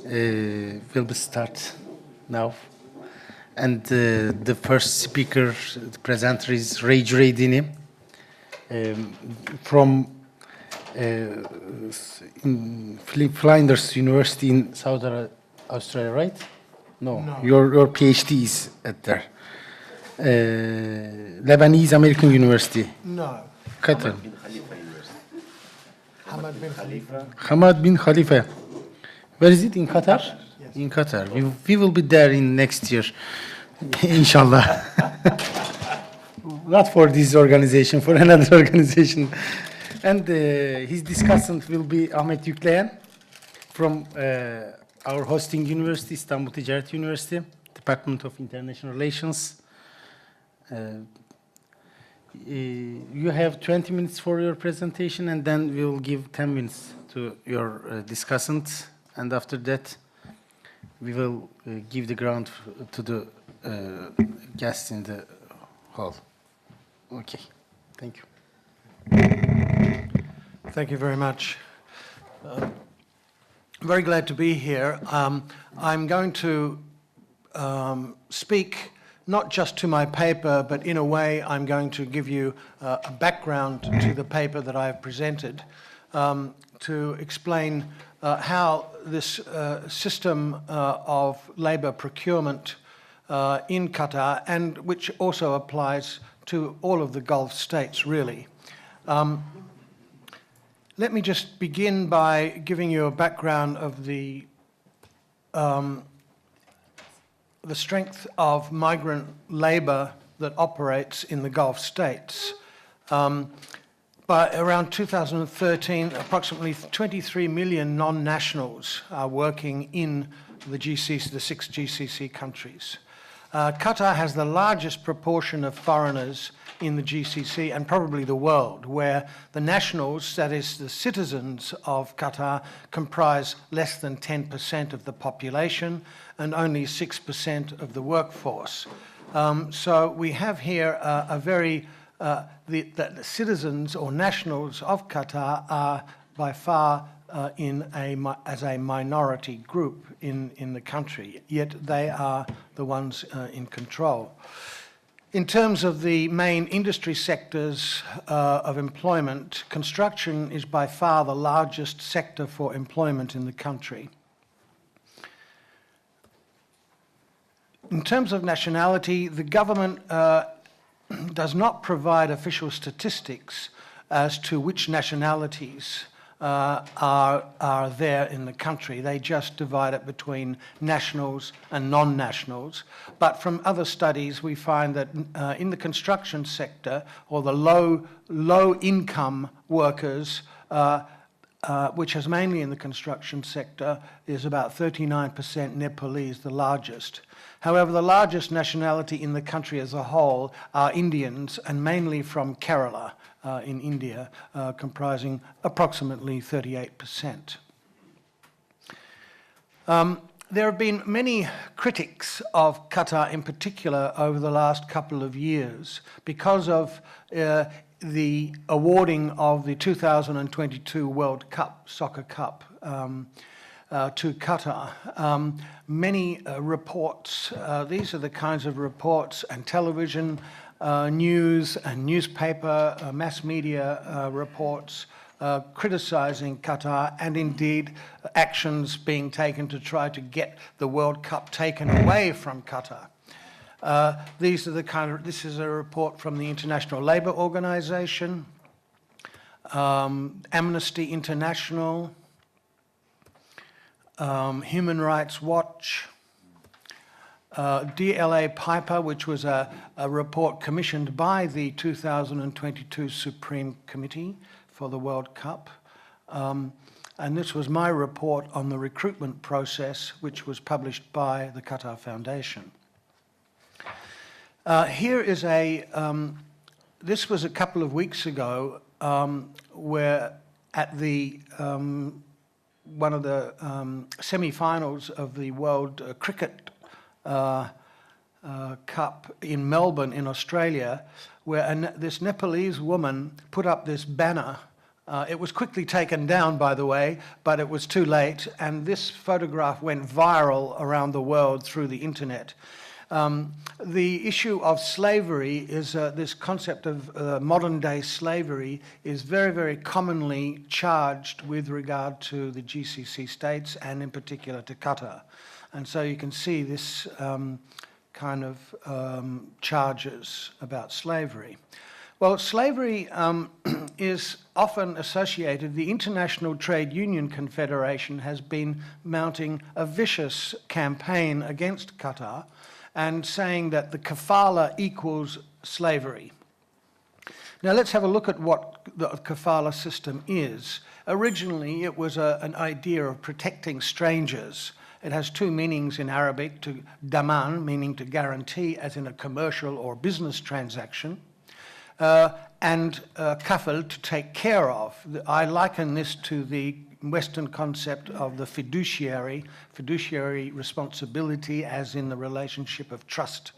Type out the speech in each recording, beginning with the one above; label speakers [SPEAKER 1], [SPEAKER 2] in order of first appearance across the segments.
[SPEAKER 1] will be start now. And the first speaker, the presenter is Rage Raydini from Flinders University in South Australia, right? No. Your PhD is at there. Lebanese American University.
[SPEAKER 2] No.
[SPEAKER 1] Qatar.
[SPEAKER 2] Hamad bin Khalifa.
[SPEAKER 1] Hamad bin Khalifa. Where is it? In Qatar?
[SPEAKER 2] Yes.
[SPEAKER 1] In Qatar. We will be there in next year, inshallah. Not for this organization, for another organization. And his discussant will be Ahmet Yükleyen from our hosting university, Istanbul Ticaret University, Department of International Relations. You have 20 minutes for your presentation, and then we will give 10 minutes to your discussant. And after that, we will give the ground to the guests in the hall. Okay, thank you.
[SPEAKER 2] Thank you very much. Very glad to be here. I'm going to speak not just to my paper, but in a way I'm going to give you a background to the paper that I have presented to explain how this system of labour procurement in Qatar, and which also applies to all of the Gulf states, really. Let me just begin by giving you a background of the strength of migrant labour that operates in the Gulf states. By around 2013, approximately 23 million non-nationals are working in the GCC, the 6 GCC countries. Qatar has the largest proportion of foreigners in the GCC and probably the world, where the nationals, that is the citizens of Qatar, comprise less than 10% of the population and only 6% of the workforce. So we have here a very, the citizens or nationals of Qatar are by far as a minority group in the country, yet they are the ones in control. In terms of the main industry sectors of employment, construction is by far the largest sector for employment in the country. In terms of nationality, the government does not provide official statistics as to which nationalities are there in the country. They just divide it between nationals and non-nationals. But from other studies, we find that in the construction sector, or the low-income workers, which is mainly in the construction sector, is about 39% Nepalese, the largest. However, the largest nationality in the country as a whole are Indians, and mainly from Kerala in India, comprising approximately 38%. There have been many critics of Qatar in particular over the last couple of years because of the awarding of the 2022 World Cup, Soccer Cup, to Qatar. Many reports, these are the kinds of reports and television, news and newspaper, mass media reports criticizing Qatar, and indeed actions being taken to try to get the World Cup taken away from Qatar. This is a report from the International Labour Organization, Amnesty International, Human Rights Watch, DLA Piper, which was a report commissioned by the 2022 Supreme Committee for the World Cup. And this was my report on the recruitment process, which was published by the Qatar Foundation. Here is this was a couple of weeks ago, where at the one of the semi-finals of the World Cricket Cup in Melbourne in Australia, where this Nepalese woman put up this banner It was quickly taken down, by the way, but it was too late, and this photograph went viral around the world through the internet. The issue of slavery is this concept of modern-day slavery is very, very commonly charged with regard to the GCC states and in particular to Qatar. And so you can see this kind of charges about slavery. Well, slavery is often associated. The International Trade Union Confederation has been mounting a vicious campaign against Qatar and saying that the kafala equals slavery. Now let's have a look at what the kafala system is. Originally, it was an idea of protecting strangers. It has two meanings in Arabic, to daman, meaning to guarantee, as in a commercial or business transaction, and kafal, to take care of. I liken this to the Western concept of the fiduciary responsibility, as in the relationship of trust.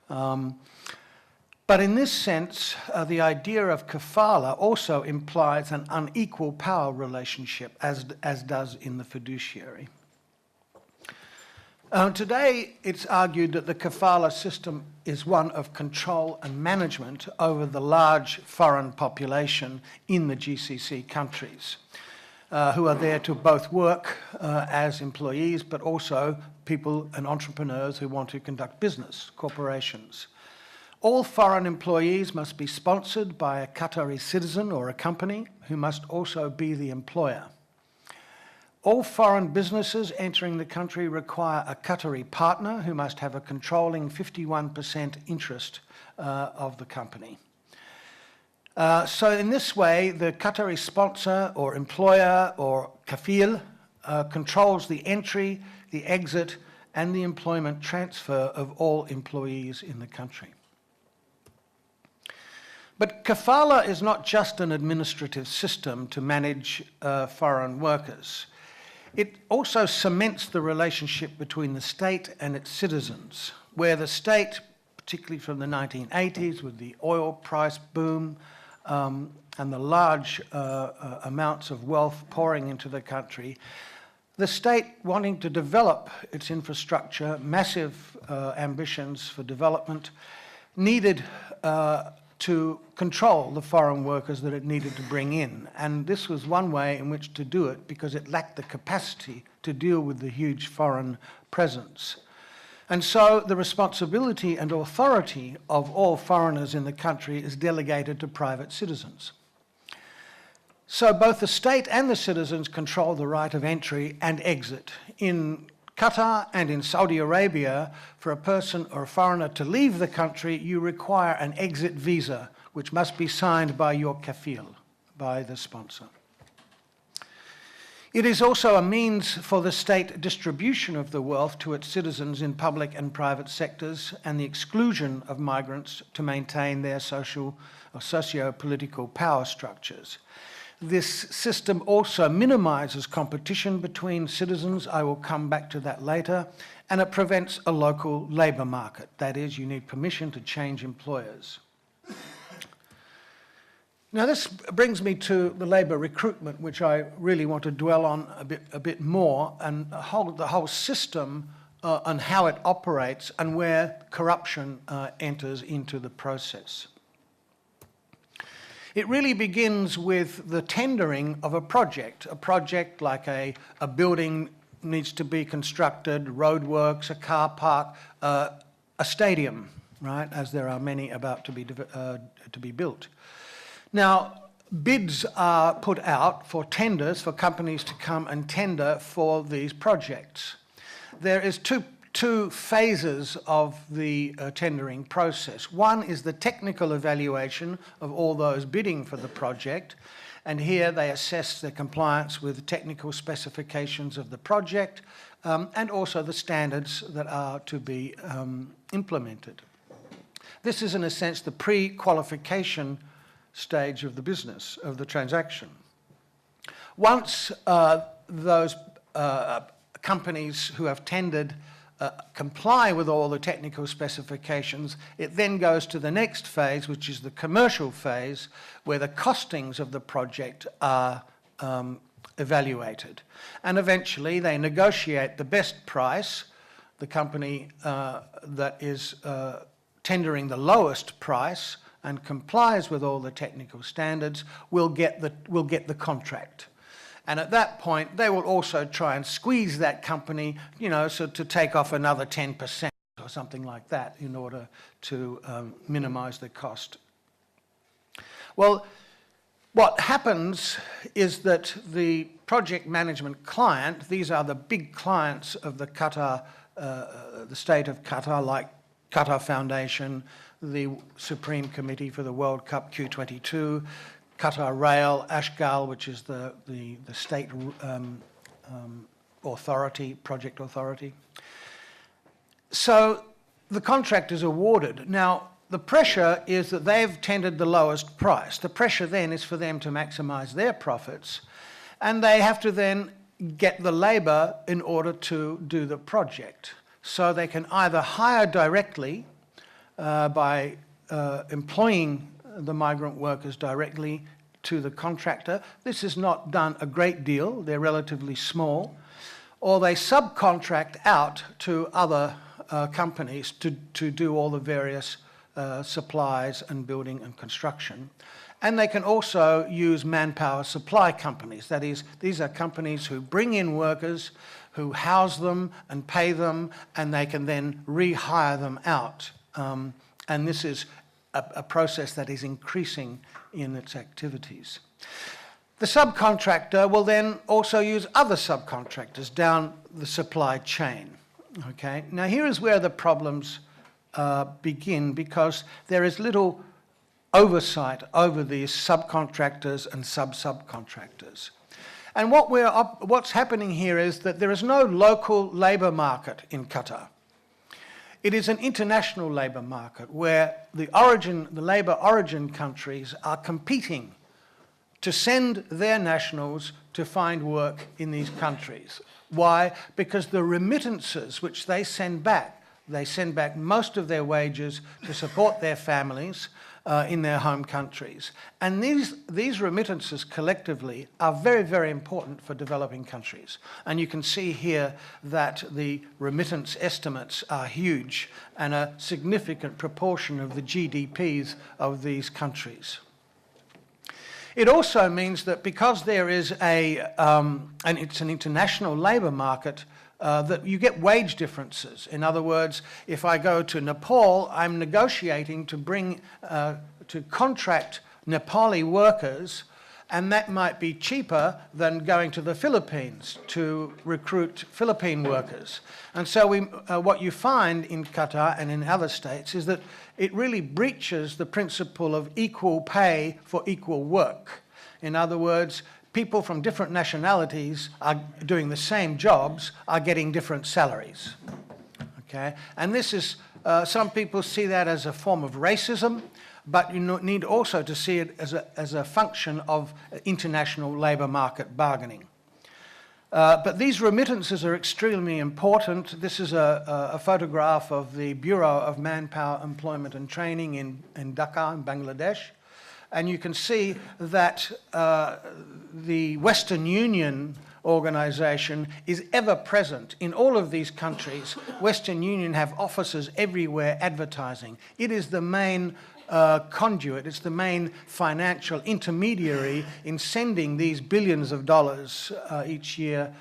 [SPEAKER 2] But in this sense, the idea of kafala also implies an unequal power relationship, as does in the fiduciary. Today, it's argued that the kafala system is one of control and management over the large foreign population in the GCC countries, who are there to both work as employees, but also people and entrepreneurs who want to conduct business, corporations. All foreign employees must be sponsored by a Qatari citizen or a company who must also be the employer. All foreign businesses entering the country require a Qatari partner who must have a controlling 51% interest of the company. So in this way, the Qatari sponsor or employer or kafil controls the entry, the exit, and the employment transfer of all employees in the country. But kafala is not just an administrative system to manage foreign workers. It also cements the relationship between the state and its citizens, where the state, particularly from the 1980s with the oil price boom and the large amounts of wealth pouring into the country, the state wanting to develop its infrastructure, massive ambitions for development, needed to control the foreign workers that it needed to bring in. And this was one way in which to do it, because it lacked the capacity to deal with the huge foreign presence. And so the responsibility and authority of all foreigners in the country is delegated to private citizens. So both the state and the citizens control the right of entry and exit. In Qatar and in Saudi Arabia, for a person or a foreigner to leave the country, you require an exit visa, which must be signed by your kafil, by the sponsor. It is also a means for the state distribution of the wealth to its citizens in public and private sectors, and the exclusion of migrants to maintain their social or socio-political power structures. This system also minimises competition between citizens. I will come back to that later. And it prevents a local labour market. That is, you need permission to change employers. Now this brings me to the labour recruitment, which I really want to dwell on a bit more, and the whole system and how it operates and where corruption enters into the process. It really begins with the tendering of a project like a building needs to be constructed, roadworks, a car park, a stadium, right, as there are many about to be built. Now, bids are put out for tenders, for companies to come and tender for these projects. There is two phases of the tendering process. One is the technical evaluation of all those bidding for the project, and here they assess their compliance with the technical specifications of the project and also the standards that are to be implemented. This is, in a sense, the pre-qualification stage of the business, of the transaction. Once those companies who have tendered comply with all the technical specifications, it then goes to the next phase, which is the commercial phase, where the costings of the project are evaluated. And eventually they negotiate the best price. The company that is tendering the lowest price and complies with all the technical standards will get the contract. And at that point, they will also try and squeeze that company, you know, so to take off another 10% or something like that in order to minimize the cost. Well, what happens is that the project management client, these are the big clients of the Qatar, the state of Qatar, like Qatar Foundation, the Supreme Committee for the World Cup Q22, Qatar Rail, Ashghal, which is the state authority, project authority. So the contract is awarded. Now, the pressure is that they've tendered the lowest price. The pressure then is for them to maximize their profits, and they have to then get the labor in order to do the project. So they can either hire directly by employing the migrant workers directly to the contractor. This is not done a great deal, they're relatively small. Or they subcontract out to other companies to do all the various supplies and building and construction. And they can also use manpower supply companies. That is, these are companies who bring in workers, who house them and pay them, and they can then rehire them out. And this is a process that is increasing in its activities. The subcontractor will then also use other subcontractors down the supply chain. Okay? Now here is where the problems begin, because there is little oversight over these subcontractors and subcontractors. And what's happening here is that there is no local labour market in Qatar. It is an international labour market where the labour origin countries are competing to send their nationals to find work in these countries. Why? Because the remittances which they send back most of their wages to support their families in their home countries. And these remittances collectively are very, very important for developing countries. And you can see here that the remittance estimates are huge and a significant proportion of the GDPs of these countries. It also means that because there is and it's an international labour market, that you get wage differences. In other words, if I go to Nepal, I'm negotiating to contract Nepali workers, and that might be cheaper than going to the Philippines to recruit Philippine workers. And so what you find in Qatar and in other states is that it really breaches the principle of equal pay for equal work. In other words, people from different nationalities are doing the same jobs, are getting different salaries. Okay? And this is, some people see that as a form of racism, but you need also to see it as a function of international labour market bargaining. But these remittances are extremely important. This is a photograph of the Bureau of Manpower, Employment and Training in Dhaka, in Bangladesh. And you can see that the Western Union organisation is ever present in all of these countries. Western Union have offices everywhere advertising. It is the main conduit, it's the main financial intermediary in sending these billions of dollars each year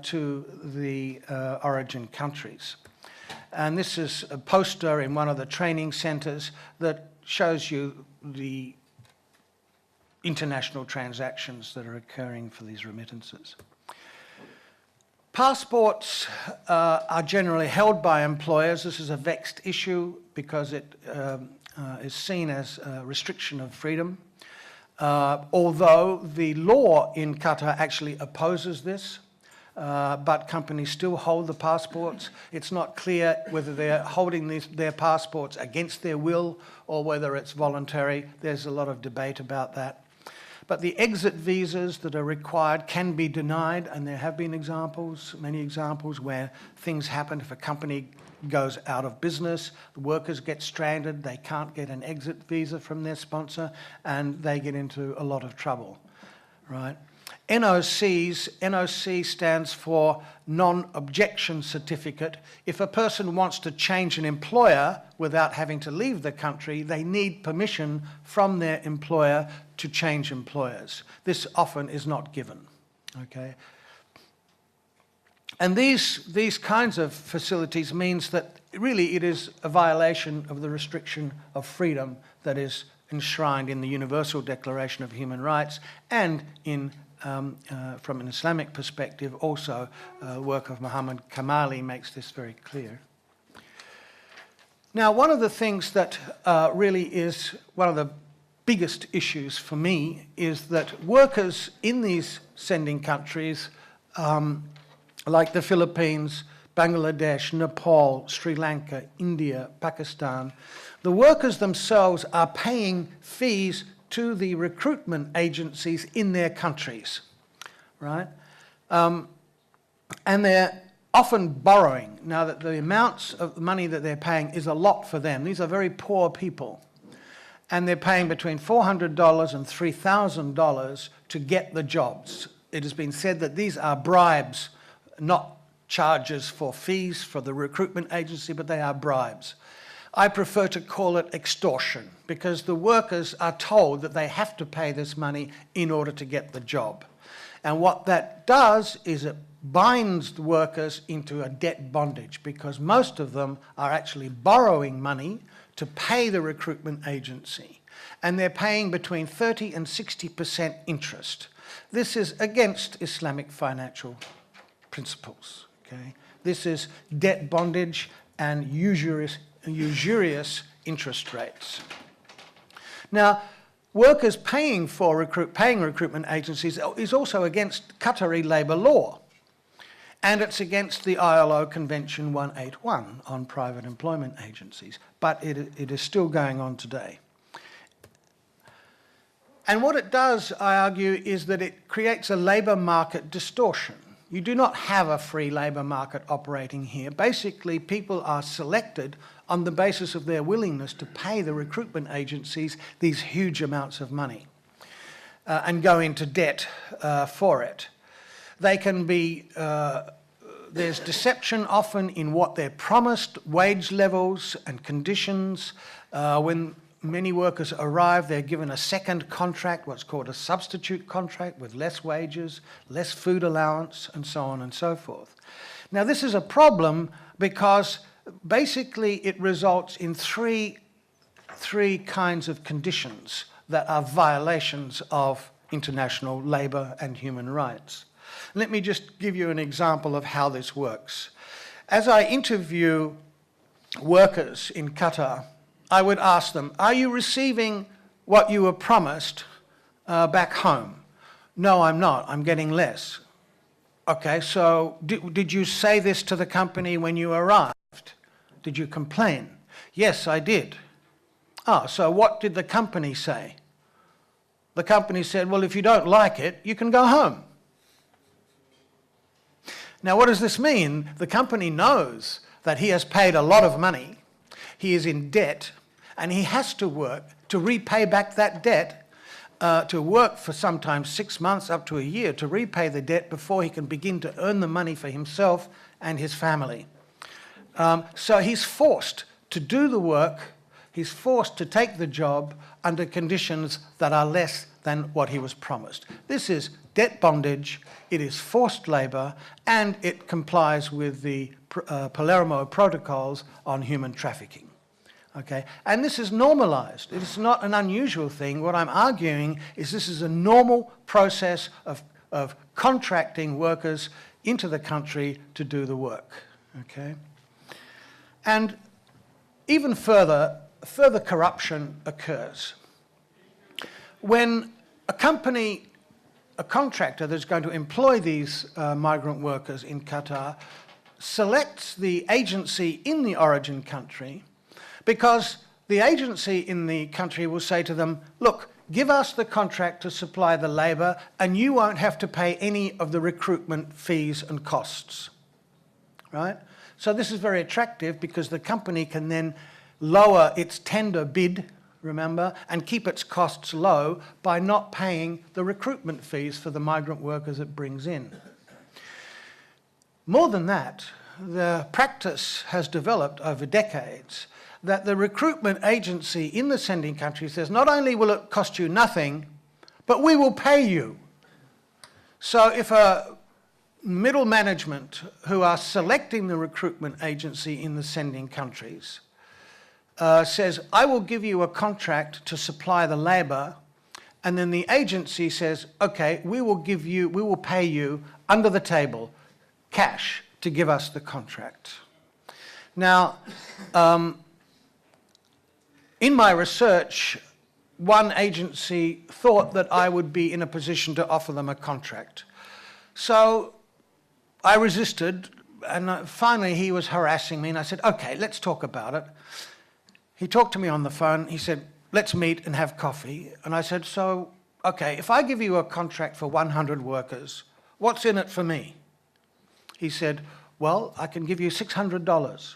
[SPEAKER 2] to the origin countries. And this is a poster in one of the training centres that shows you the international transactions that are occurring for these remittances. Passports are generally held by employers. This is a vexed issue because it is seen as a restriction of freedom, although the law in Qatar actually opposes this, but companies still hold the passports. It's not clear whether they're holding their passports against their will or whether it's voluntary. There's a lot of debate about that. But the exit visas that are required can be denied, and there have been examples, many examples, where things happen. If a company goes out of business, the workers get stranded, they can't get an exit visa from their sponsor, and they get into a lot of trouble, right? NOC stands for non-objection certificate. If a person wants to change an employer without having to leave the country, they need permission from their employer to change employers. This often is not given, okay? And these kinds of facilities means that really it is a violation of the restriction of freedom that is enshrined in the Universal Declaration of Human Rights and in from an Islamic perspective, also work of Muhammad Kamali makes this very clear. Now, one of the things that really is one of the biggest issues for me is that workers in these sending countries, like the Philippines, Bangladesh, Nepal, Sri Lanka, India, Pakistan, the workers themselves are paying fees to the recruitment agencies in their countries, right? And they're often borrowing. Now that the amounts of money that they're paying is a lot for them. These are very poor people. And they're paying between $400 and $3,000 to get the jobs. It has been said that these are bribes, not charges for fees for the recruitment agency, but they are bribes. I prefer to call it extortion because the workers are told that they have to pay this money in order to get the job. And what that does is it binds the workers into a debt bondage because most of them are actually borrowing money to pay the recruitment agency. And they're paying between 30 and 60% interest. This is against Islamic financial principles, okay? This is debt bondage and usurious interest rates. Now, workers paying recruitment agencies is also against Qatari labour law, and it's against the ILO Convention 181 on private employment agencies, but it is still going on today. And what it does, I argue, is that it creates a labour market distortion. You do not have a free labour market operating here. Basically, people are selected on the basis of their willingness to pay the recruitment agencies these huge amounts of money and go into debt for it. They can be, there's deception often in what they're promised, wage levels and conditions. When many workers arrive, they're given a second contract, what's called a substitute contract, with less wages, less food allowance, and so on and so forth. Now, this is a problem because basically it results in three kinds of conditions that are violations of international labour and human rights. Let me just give you an example of how this works. As I interview workers in Qatar, I would ask them, are you receiving what you were promised back home? No, I'm not. I'm getting less. Okay, so did you say this to the company when you arrived? Did you complain? Yes, I did. Ah, so what did the company say? The company said, well, if you don't like it, you can go home. Now, what does this mean? The company knows that he has paid a lot of money. He is in debt, and he has to work to repay back that debt, to work for sometimes 6 months up to a year to repay the debt before he can begin to earn the money for himself and his family. So he's forced to do the work, he's forced to take the job under conditions that are less than what he was promised. This is debt bondage, it is forced labour, and it complies with the Palermo Protocols on human trafficking. Okay? And this is normalised. It is not an unusual thing. What I'm arguing is this is a normal process of contracting workers into the country to do the work. Okay? And even further corruption occurs. When a company, a contractor that's going to employ these migrant workers in Qatar selects the agency in the origin country, because the agency in the country will say to them, look, give us the contract to supply the labour and you won't have to pay any of the recruitment fees and costs, right? So this is very attractive because the company can then lower its tender bid, remember, and keep its costs low by not paying the recruitment fees for the migrant workers it brings in. More than that, the practice has developed over decades that the recruitment agency in the sending country says, not only will it cost you nothing, but we will pay you. So if a middle management who are selecting the recruitment agency in the sending countries says, I will give you a contract to supply the labour, and then the agency says, okay, we will pay you under the table, cash, to give us the contract. Now, in my research, one agency thought that I would be in a position to offer them a contract. So I resisted, and finally he was harassing me, and I said, okay, let's talk about it. He talked to me on the phone. He said, let's meet and have coffee. And I said, so, okay, if I give you a contract for 100 workers, what's in it for me? He said, well, I can give you $600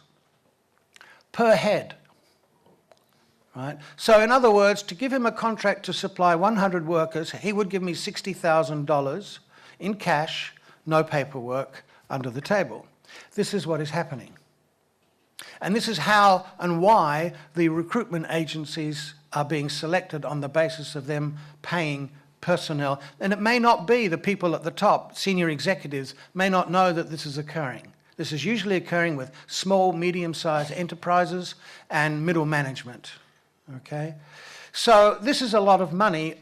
[SPEAKER 2] per head. Right? So in other words, to give him a contract to supply 100 workers, he would give me $60,000 in cash, no paperwork, under the table. This is what is happening. And this is how and why the recruitment agencies are being selected on the basis of them paying personnel. And it may not be the people at the top, senior executives, may not know that this is occurring. This is usually occurring with small, medium-sized enterprises and middle management. Okay? So this is a lot of money,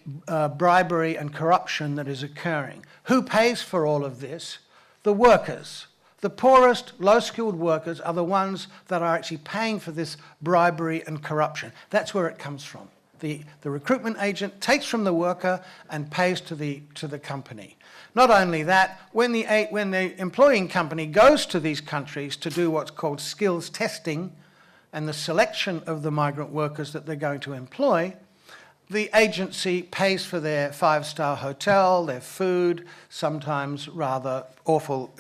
[SPEAKER 2] bribery and corruption that is occurring. Who pays for all of this? The workers. The poorest, low-skilled workers are the ones that are actually paying for this bribery and corruption. That's where it comes from. The recruitment agent takes from the worker and pays to the company. Not only that, when the employing company goes to these countries to do what's called skills testing and the selection of the migrant workers that they're going to employ, the agency pays for their five-star hotel, their food, sometimes rather awful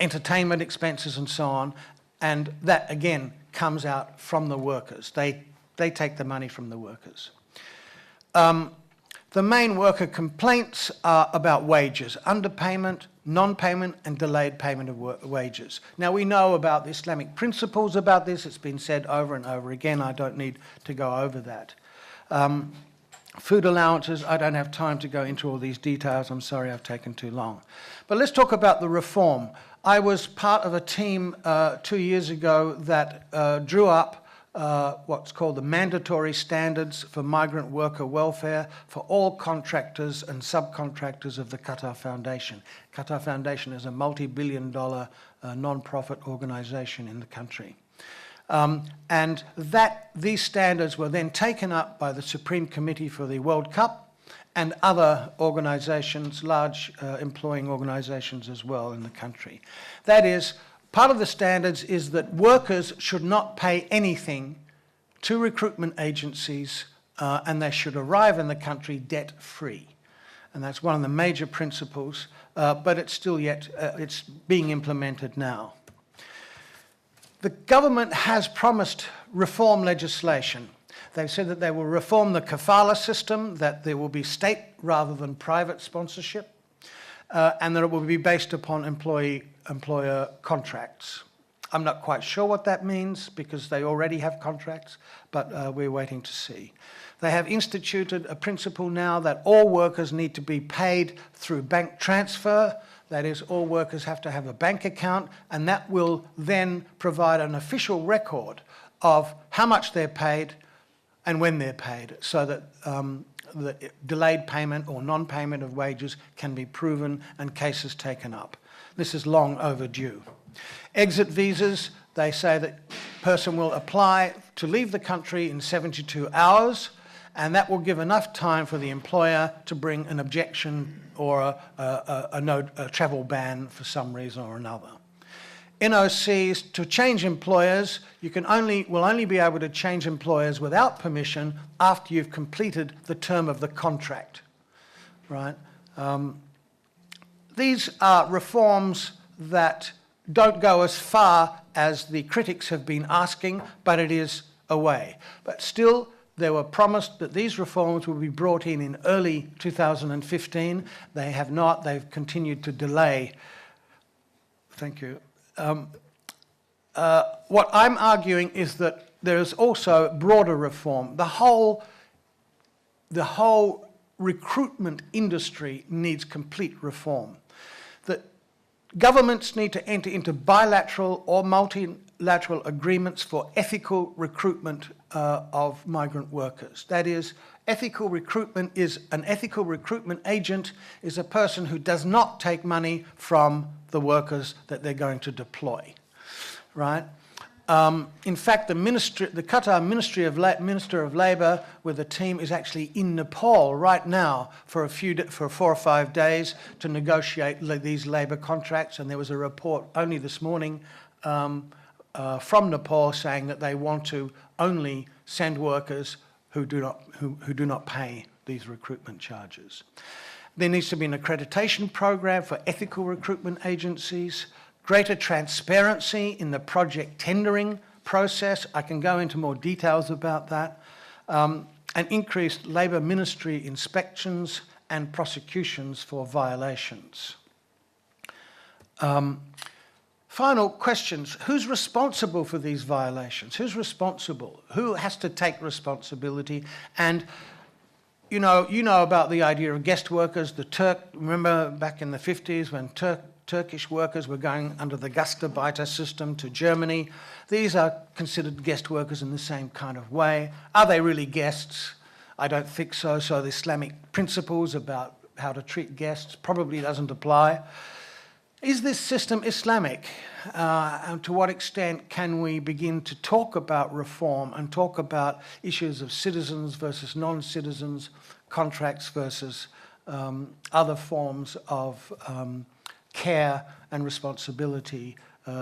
[SPEAKER 2] entertainment expenses and so on, and that again comes out from the workers. They take the money from the workers. The main worker complaints are about wages, underpayment, non-payment and delayed payment of wages. Now we know about the Islamic principles about this. It's been said over and over again. I don't need to go over that. Food allowances, I don't have time to go into all these details. I'm sorry I've taken too long. But let's talk about the reform. I was part of a team 2 years ago that drew up what's called the mandatory standards for migrant worker welfare for all contractors and subcontractors of the Qatar Foundation. Qatar Foundation is a multi-billion-dollar non-profit organisation in the country. And these standards were then taken up by the Supreme Committee for the World Cup and other organisations, large employing organisations as well in the country. That is, part of the standards is that workers should not pay anything to recruitment agencies and they should arrive in the country debt-free. And that's one of the major principles, but it's still it's being implemented now. The government has promised reform legislation. They've said that they will reform the kafala system, that there will be state rather than private sponsorship, and that it will be based upon employer contracts. I'm not quite sure what that means because they already have contracts, but we're waiting to see. They have instituted a principle now that all workers need to be paid through bank transfer. That is, all workers have to have a bank account, and that will then provide an official record of how much they're paid and when they're paid, so that the delayed payment or non-payment of wages can be proven and cases taken up. This is long overdue. Exit visas, they say that a person will apply to leave the country in 72 hours, and that will give enough time for the employer to bring an objection or a travel ban for some reason or another. NOCs to change employers, you will only be able to change employers without permission after you've completed the term of the contract, right? These are reforms that don't go as far as the critics have been asking, but it is a way. But still, they were promised that these reforms would be brought in early 2015. They have not. They've continued to delay. Thank you. What I'm arguing is that there is also broader reform. The whole recruitment industry needs complete reform. That governments need to enter into bilateral or multilateral agreements for ethical recruitment of migrant workers. That is, ethical recruitment is an ethical recruitment agent is a person who does not take money from the workers that they're going to deploy, right? In fact, the Qatar Minister of Labour with a team is actually in Nepal right now for 4 or 5 days to negotiate these labour contracts. And there was a report only this morning from Nepal saying that they want to only send workers who do not pay these recruitment charges. There needs to be an accreditation program for ethical recruitment agencies, greater transparency in the project tendering process. I can go into more details about that. And increased Labour Ministry inspections and prosecutions for violations. Final questions. Who's responsible for these violations? Who's responsible? Who has to take responsibility? And you know about the idea of guest workers. Remember back in the 50s when Turkish workers were going under the Gastarbeiter system to Germany. These are considered guest workers in the same kind of way. Are they really guests? I don't think so. So the Islamic principles about how to treat guests probably doesn't apply. Is this system Islamic? And to what extent can we begin to talk about reform and talk about issues of citizens versus non-citizens, contracts versus other forms of care and responsibility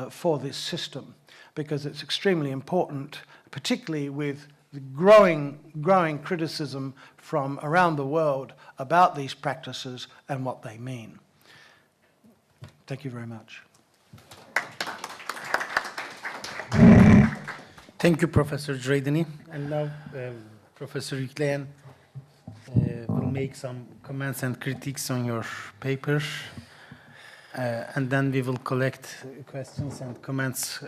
[SPEAKER 2] for this system? Because it's extremely important, particularly with the growing criticism from around the world about these practices and what they mean. Thank you very much.
[SPEAKER 1] Thank you, Professor Dredeni. And now Professor Yükleyen will make some comments and critiques on your paper. And then we will collect questions and comments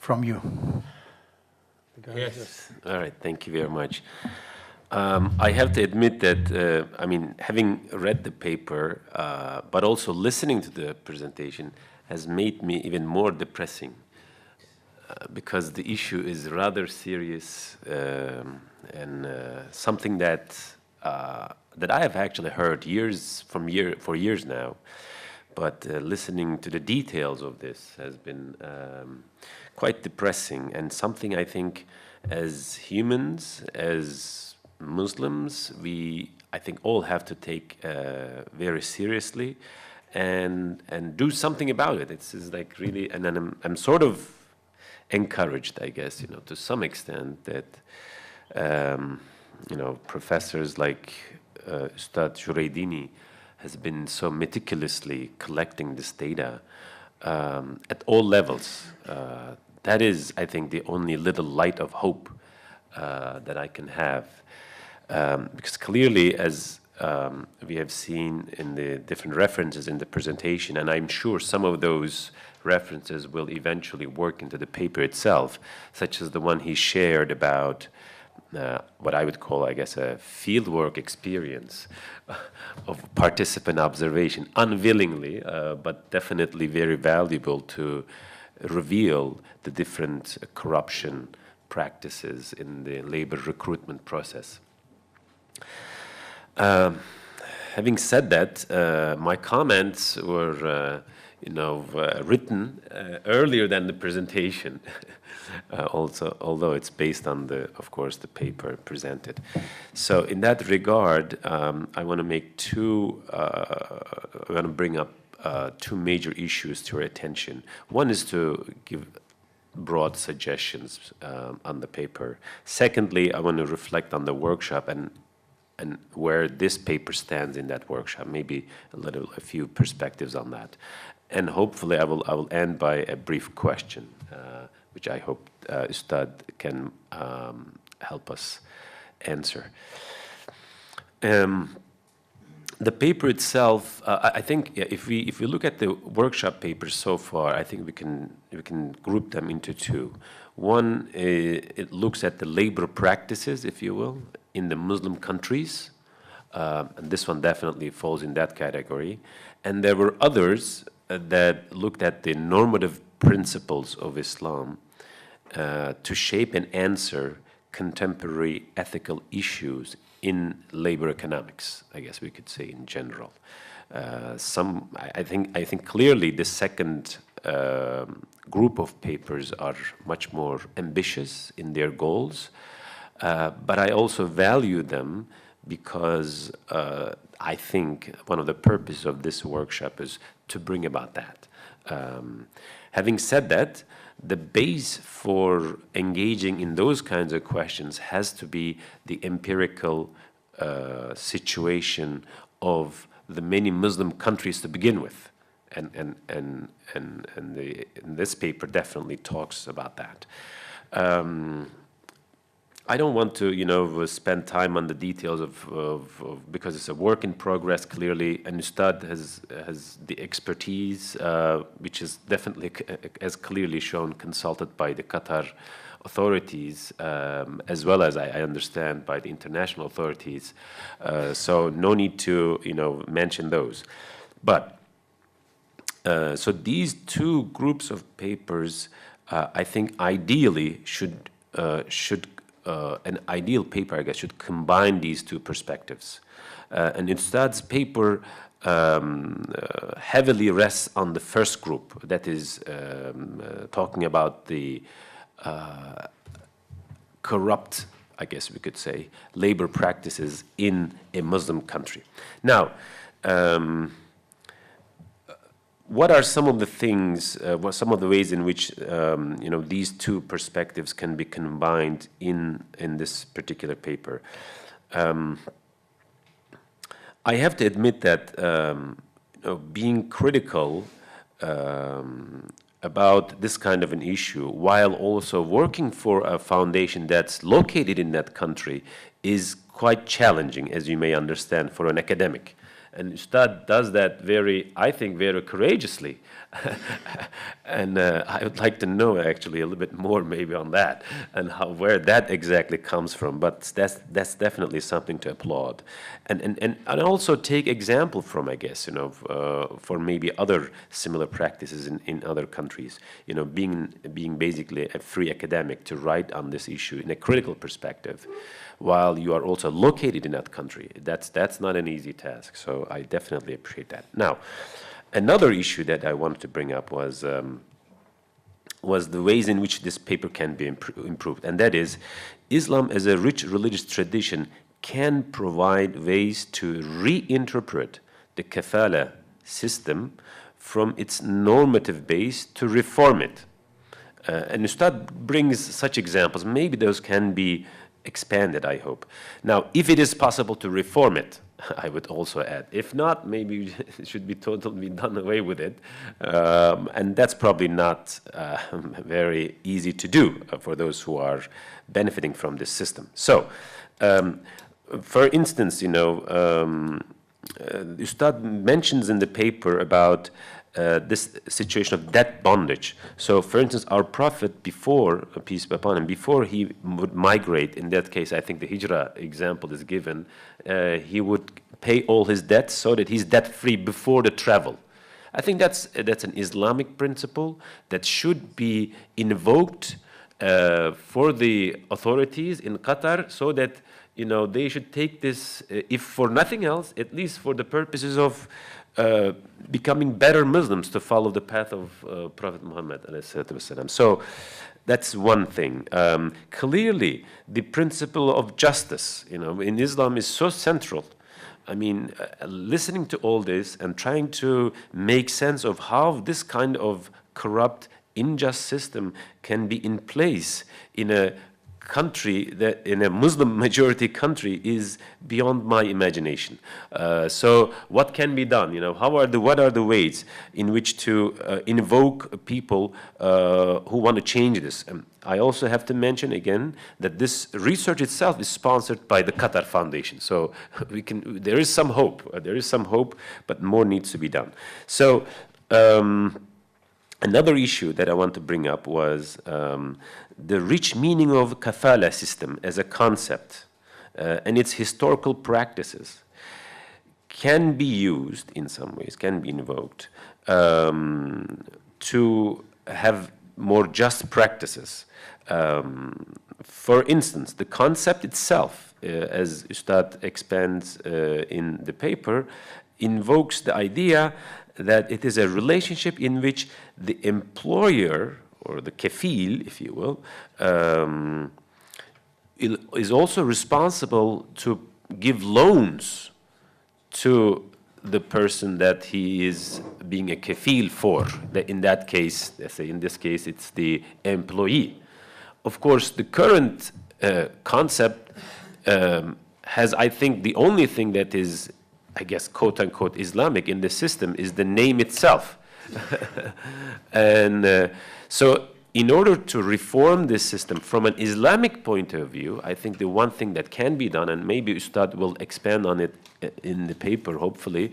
[SPEAKER 1] from you.
[SPEAKER 3] Yes. All right. Thank you very much. I have to admit that, having read the paper, but also listening to the presentation has made me even more depressing because the issue is rather serious and something that I have actually heard for years now. But listening to the details of this has been quite depressing, and something I think as humans, as Muslims, I think all have to take very seriously and do something about it. It's like really, and then I'm sort of encouraged, I guess, to some extent that professors like Ustad Jureydini has been so meticulously collecting this data at all levels. That is, I think, the only little light of hope that I can have. Because clearly, as we have seen in the different references in the presentation, and I'm sure some of those references will eventually work into the paper itself, such as the one he shared about what I would call, I guess, a fieldwork experience of participant observation, unwillingly, but definitely very valuable to reveal the different corruption practices in the labor recruitment process. Having said that, my comments were, written earlier than the presentation. Also, although it's based on of course, the paper presented. So, in that regard, I want to make I want to bring up two major issues to your attention. One is to give broad suggestions on the paper. Secondly, I want to reflect on the workshop and where this paper stands in that workshop, maybe a few perspectives on that. And hopefully I will end by a brief question, which I hope Ustad can help us answer. The paper itself, I think, yeah, if we look at the workshop papers so far, I think we can group them into two. One, it looks at the labor practices, if you will, in the Muslim countries, and this one definitely falls in that category. And there were others that looked at the normative principles of Islam to shape and answer contemporary ethical issues in labor economics, I guess we could say in general. I think clearly the second group of papers are much more ambitious in their goals, but I also value them because I think one of the purposes of this workshop is to bring about that. Having said that, the base for engaging in those kinds of questions has to be the empirical situation of the many Muslim countries to begin with, and this paper definitely talks about that. I don't want to, spend time on the details of because it's a work in progress. Clearly, and Ustad has the expertise, which is definitely, as clearly shown, consulted by the Qatar authorities, as well as I understand by the international authorities. So no need to mention those, but so these two groups of papers, I think ideally should an ideal paper, I guess, should combine these two perspectives. And Ustad's paper heavily rests on the first group, that is talking about the corrupt, I guess we could say, labor practices in a Muslim country. Now, what are some of the things, some of the ways in which these two perspectives can be combined in this particular paper? I have to admit that being critical about this kind of an issue while also working for a foundation that's located in that country is quite challenging, as you may understand, for an academic. And Ustad does that I think, very courageously. And I would like to know actually a little bit more maybe on that and where that exactly comes from. But that's definitely something to applaud. And also take example from, I guess, for maybe other similar practices in other countries. Being basically a free academic to write on this issue in a critical perspective, while you are also located in that country. That's not an easy task, so I definitely appreciate that. Now, another issue that I wanted to bring up was the ways in which this paper can be improved, and that is, Islam as a rich religious tradition can provide ways to reinterpret the kafala system from its normative base to reform it. And Ustad brings such examples. Maybe those can be expanded, I hope. Now, if it is possible to reform it, I would also add. If not, maybe it should be totally done away with it. And that's probably not very easy to do for those who are benefiting from this system. So, for instance, Ustad mentions in the paper about this situation of debt bondage. So, for instance, our Prophet, before, peace be upon him, before he would migrate, in that case, I think the Hijrah example is given, he would pay all his debts so that he's debt-free before the travel. I think that's an Islamic principle that should be invoked for the authorities in Qatar, so that they should take this, if for nothing else, at least for the purposes of becoming better Muslims, to follow the path of Prophet Muhammad ﷺ. So that's one thing. Clearly, the principle of justice, in Islam is so central. I mean, listening to all this and trying to make sense of how this kind of corrupt, unjust system can be in place in a country that, in a Muslim majority country, is beyond my imagination. So what can be done? You know, what are the ways in which to invoke people who want to change this? I also have to mention again that this research itself is sponsored by the Qatar Foundation. So there is some hope, but more needs to be done. So another issue that I want to bring up was the rich meaning of kafala system as a concept and its historical practices can be used in some ways, can be invoked to have more just practices. For instance, the concept itself, as Ustad expands in the paper, invokes the idea that it is a relationship in which the employer, or the kafil, if you will, is also responsible to give loans to the person that he is being a kafil for. In that case, let's say in this case, it's the employee. Of course, the current concept has, I think, the only thing that is, I guess, quote unquote, Islamic in the system is the name itself. And so in order to reform this system from an Islamic point of view, I think the one thing that can be done, and maybe Ustad will expand on it in the paper, hopefully,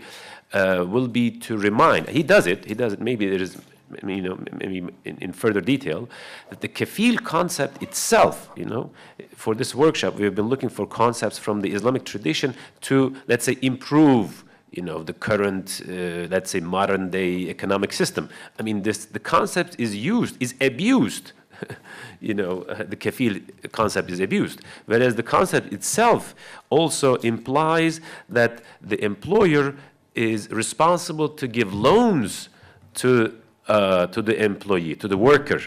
[SPEAKER 3] will be to remind, he does it, maybe there is, you know, maybe in further detail, that the kafil concept itself, you know, for this workshop, we have been looking for concepts from the Islamic tradition to, let's say, improve, you know, the current, let's say, modern day economic system. I mean, the concept is abused. You know, the kafil concept is abused. Whereas the concept itself also implies that the employer is responsible to give loans to the employee, to the worker.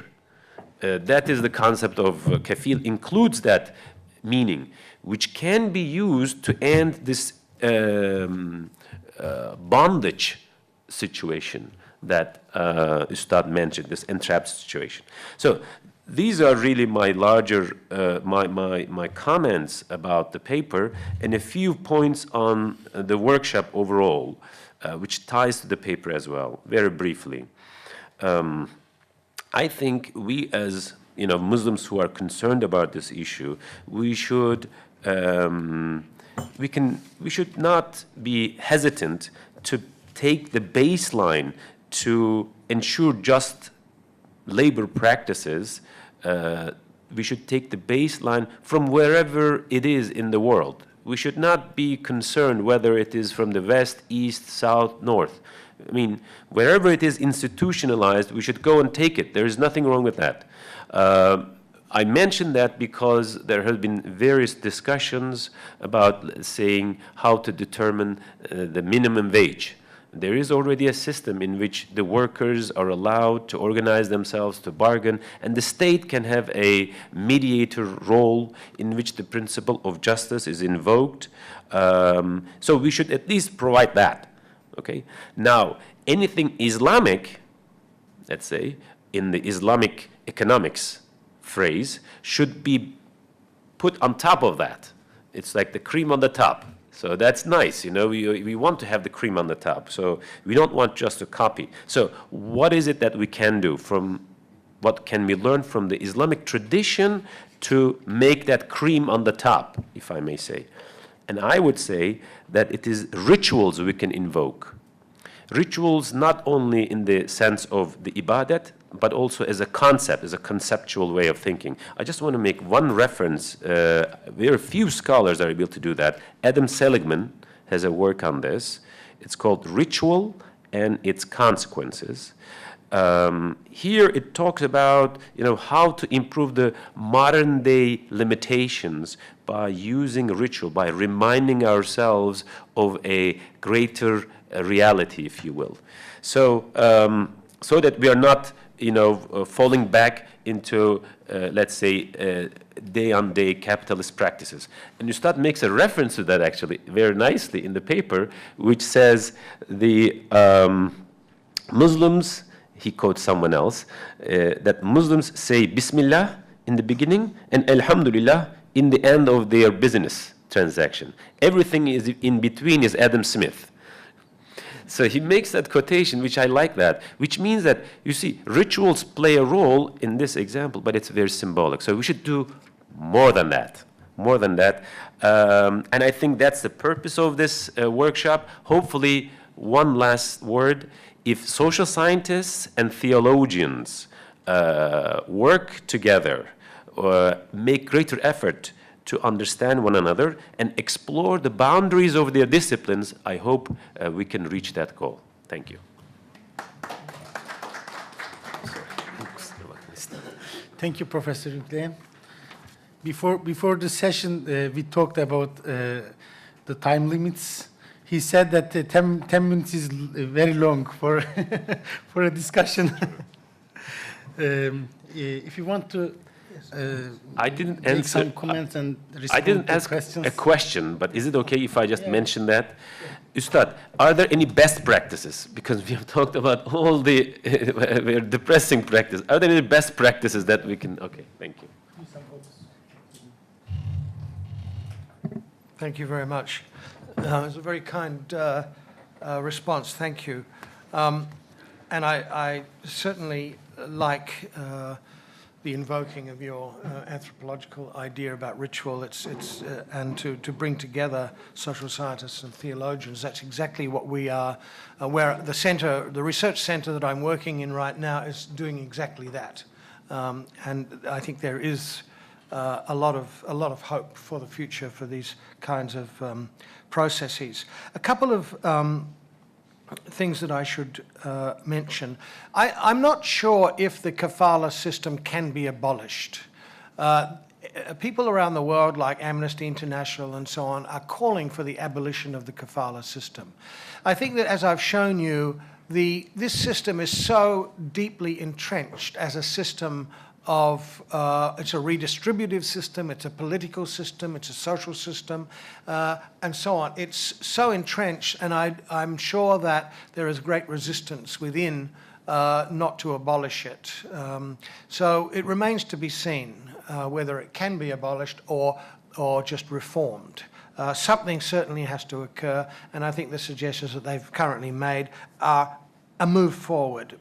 [SPEAKER 3] That is the concept of kafil, includes that meaning, which can be used to end this bondage situation that Ustad mentioned, this entrapped situation. So these are really my larger, my comments about the paper, and a few points on the workshop overall, which ties to the paper as well, very briefly. I think we, as you know, Muslims who are concerned about this issue, we should we should not be hesitant to take the baseline to ensure just labor practices. We should take the baseline from wherever it is in the world. We should not be concerned whether it is from the west, east, south, north. I mean, wherever it is institutionalized, we should go and take it. There is nothing wrong with that. I mention that because there have been various discussions about saying how to determine the minimum wage. There is already a system in which the workers are allowed to organize themselves, to bargain, and the state can have a mediator role in which the principle of justice is invoked. So we should at least provide that. Okay? Now, anything Islamic, let's say, in the Islamic economics phrase, should be put on top of that. It's like the cream on the top. So that's nice, you know, we want to have the cream on the top. So we don't want just to copy. So what is it that we can do from, what can we learn from the Islamic tradition to make that cream on the top, if I may say? And I would say that it is rituals we can invoke. Rituals not only in the sense of the ibadat, but also as a concept, as a conceptual way of thinking. I just want to make one reference. Very few scholars are able to do that. Adam Seligman has a work on this. It's called Ritual and Its Consequences. Here it talks about, you know, how to improve the modern day limitations by using ritual, by reminding ourselves of a greater reality, if you will. So, so that we are not falling back into, let's say, day-on-day capitalist practices. And Ustad makes a reference to that actually very nicely in the paper, which says the Muslims, he quotes someone else, that Muslims say Bismillah in the beginning and Alhamdulillah in the end of their business transaction. Everything is in between is Adam Smith. So he makes that quotation, which I like that, which means that, you see, rituals play a role in this example, but it's very symbolic. So we should do more than that, more than that. And I think that's the purpose of this workshop. Hopefully, one last word. If social scientists and theologians work together, make greater effort to understand one another and explore the boundaries of their disciplines, I hope we can reach that goal. Thank you.
[SPEAKER 1] Thank you, Professor Yükleyen. Before the session, we talked about the time limits. He said that 10 minutes is very long for, for a discussion. If you want to
[SPEAKER 3] I didn't
[SPEAKER 1] make
[SPEAKER 3] answer.
[SPEAKER 1] some comments and respond
[SPEAKER 3] I didn't
[SPEAKER 1] to
[SPEAKER 3] ask
[SPEAKER 1] questions.
[SPEAKER 3] a question, but is it okay if I just mention that? Ustad, are there any best practices? Because we have talked about all the depressing practice. Are there any best practices that we can? Okay, thank you.
[SPEAKER 2] Thank you very much. It was a very kind response. Thank you. And I certainly like the invoking of your anthropological idea about ritual. And to bring together social scientists and theologians. That's exactly what we are. Where the research center that I'm working in right now is doing exactly that. And I think there is a lot of hope for the future for these kinds of processes. A couple of things that I should mention. I'm not sure if the kafala system can be abolished. People around the world, like Amnesty International and so on, are calling for the abolition of the kafala system. I think that, as I've shown you, this system is so deeply entrenched as a system of, it's a redistributive system, it's a political system, it's a social system, and so on. It's so entrenched, and I'm sure that there is great resistance within not to abolish it. So it remains to be seen whether it can be abolished or just reformed. Something certainly has to occur, and I think the suggestions that they've currently made are a move forward.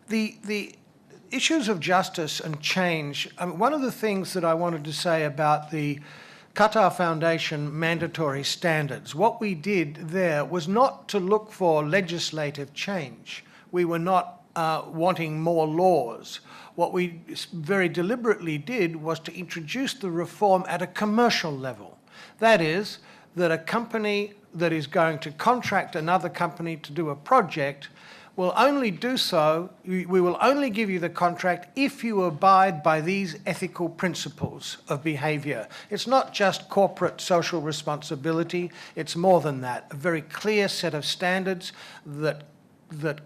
[SPEAKER 2] The issues of justice and change, one of the things that I wanted to say about the Qatar Foundation mandatory standards, what we did there was not to look for legislative change. We were not wanting more laws. What we very deliberately did was to introduce the reform at a commercial level. That is, that a company that is going to contract another company to do a project will only do so, we will only give you the contract if you abide by these ethical principles of behaviour. It's not just corporate social responsibility, it's more than that. A very clear set of standards that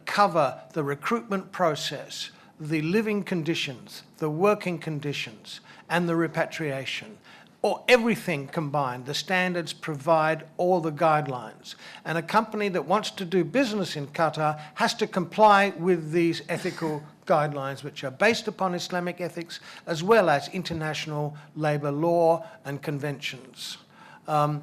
[SPEAKER 2] cover the recruitment process, the living conditions, the working conditions, and the repatriation. Or everything combined. The standards provide all the guidelines. And a company that wants to do business in Qatar has to comply with these ethical guidelines, which are based upon Islamic ethics, as well as international labour law and conventions. And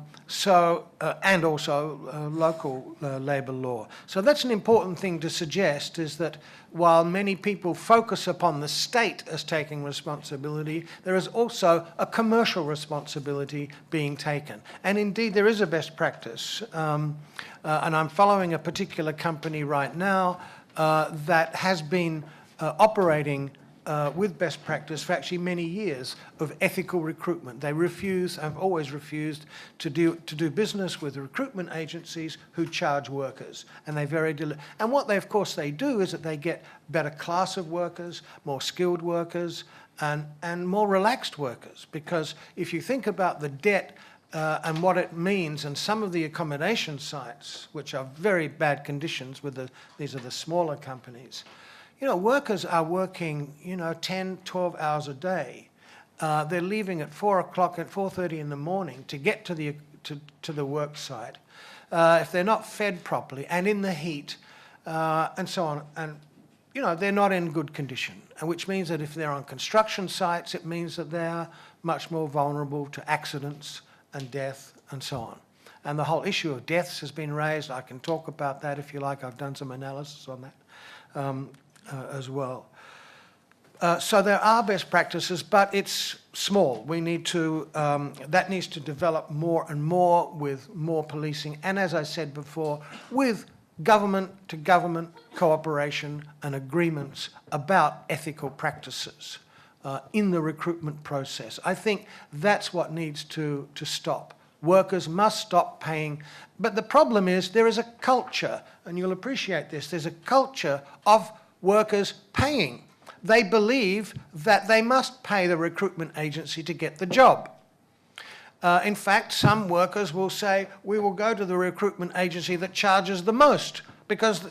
[SPEAKER 2] also local labour law. So that's an important thing to suggest, is that while many people focus upon the state as taking responsibility, there is also a commercial responsibility being taken. And indeed, there is a best practice. And I'm following a particular company right now that has been operating with best practice for actually many years of ethical recruitment. They have always refused to do business with recruitment agencies who charge workers. And and what of course they do is that they get better class of workers, more skilled workers, and more relaxed workers. Because if you think about the debt and what it means, and some of the accommodation sites, which are very bad conditions these are the smaller companies. You know, workers are working, 10, 12 hours a day. They're leaving at 4 o'clock, at 4:30 in the morning to get to the work site. If they're not fed properly and in the heat, and so on, and they're not in good condition, which means that if they're on construction sites, it means that they are much more vulnerable to accidents and death and so on. And the whole issue of deaths has been raised. I can talk about that if you like. I've done some analysis on that as well. So there are best practices, but it's small. We need to, that needs to develop more and more with more policing. And as I said before, with government-to-government cooperation and agreements about ethical practices in the recruitment process. I think that's what needs to stop. Workers must stop paying. But the problem is there is a culture, and you'll appreciate this, there's a culture of workers paying. They believe that they must pay the recruitment agency to get the job. In fact, some workers will say, we will go to the recruitment agency that charges the most, because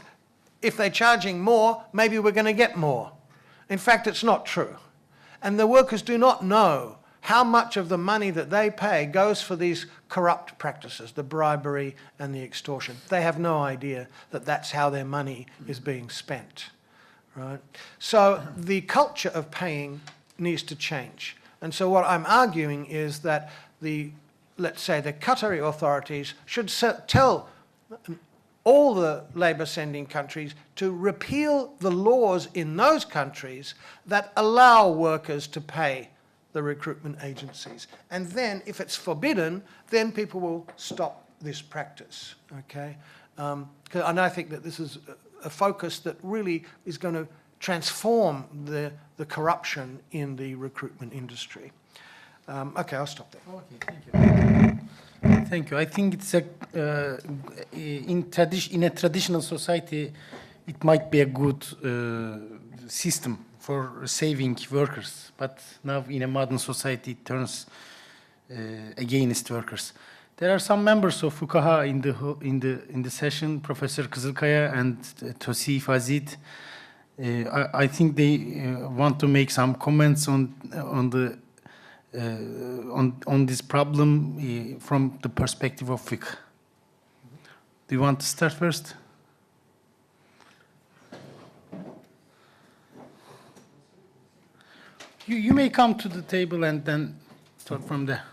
[SPEAKER 2] if they're charging more, maybe we're going to get more. In fact, it's not true. And the workers do not know how much of the money that they pay goes for these corrupt practices, the bribery and the extortion. They have no idea that that's how their money is being spent. Right? So the culture of paying needs to change. And so what I'm arguing is that let's say the Qatari authorities should tell all the labour-sending countries to repeal the laws in those countries that allow workers to pay the recruitment agencies. And then, if it's forbidden, then people will stop this practice, okay? And I think that this is a focus that really is going to transform the corruption in the recruitment industry. Okay, I'll stop there.
[SPEAKER 1] Okay, thank you. Thank you. I think it's in a traditional society, it might be a good system for saving workers, but now in a modern society, it turns against workers. There are some members of Fukaha in the session, Professor Kızılkaya and Tosi Fazid. I think they want to make some comments on this problem from the perspective of fiqh. Do you want to start first? You may come to the table and then start from there.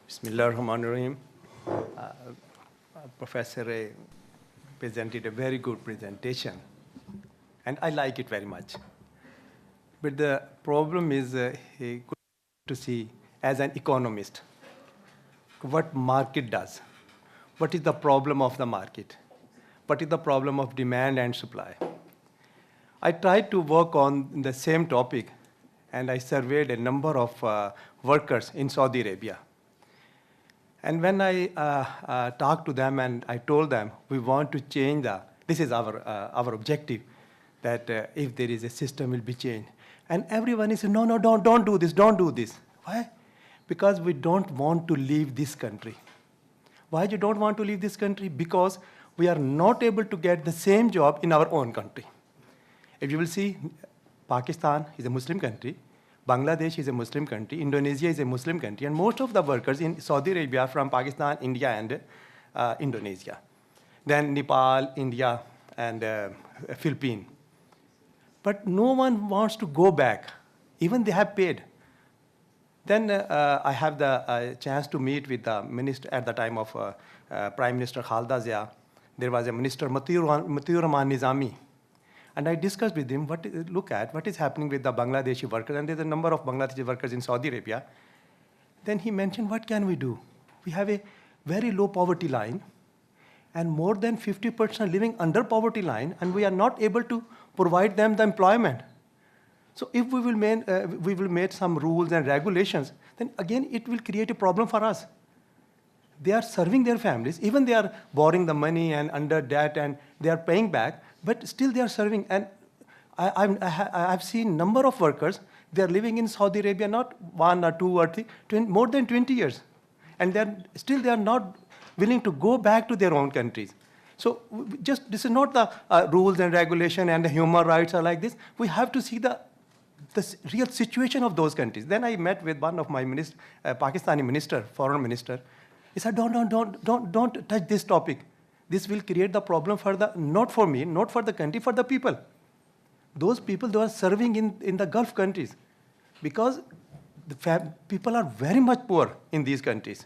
[SPEAKER 4] Bismillahirrahmanirrahim. Professor presented a very good presentation, and I like it very much. But the problem is good to see, as an economist, what market does. What is the problem of the market? What is the problem of demand and supply? I tried to work on the same topic, and I surveyed a number of workers in Saudi Arabia. And when I talked to them and I told them, we want to change this is our objective, that if there is a system, will be changed. And everyone is saying, no, don't do this, don't do this. Why? Because we don't want to leave this country. Why you don't want to leave this country? Because we are not able to get the same job in our own country. If you will see, Pakistan is a Muslim country, Bangladesh is a Muslim country, Indonesia is a Muslim country, and most of the workers in Saudi Arabia are from Pakistan, India, and Indonesia. Then Nepal, India, and Philippines. But no one wants to go back. Even they have paid. Then I have the chance to meet with the minister at the time of Prime Minister Khalda Zia. There was a minister, Matiur Rahman Nizami. And I discussed with him, look at what is happening with the Bangladeshi workers, and there's a number of Bangladeshi workers in Saudi Arabia. Then he mentioned, what can we do? We have a very low poverty line, and more than 50% living under poverty line, and we are not able to provide them the employment. So if we will make some rules and regulations, then again it will create a problem for us. They are serving their families, even they are borrowing the money and under debt, and they are paying back, But still they are serving. And I've seen number of workers, they are living in Saudi Arabia not 1 or 2 or 3, more than 20 years. And they are not willing to go back to their own countries. So just this is not the rules and regulation and the human rights are like this. We have to see the real situation of those countries. Then I met with one of my Pakistani minister, foreign minister. He said, don't touch this topic. This will create the problem for not for me, not for the country, for the people. Those people who are serving in the Gulf countries. Because the people are very much poor in these countries.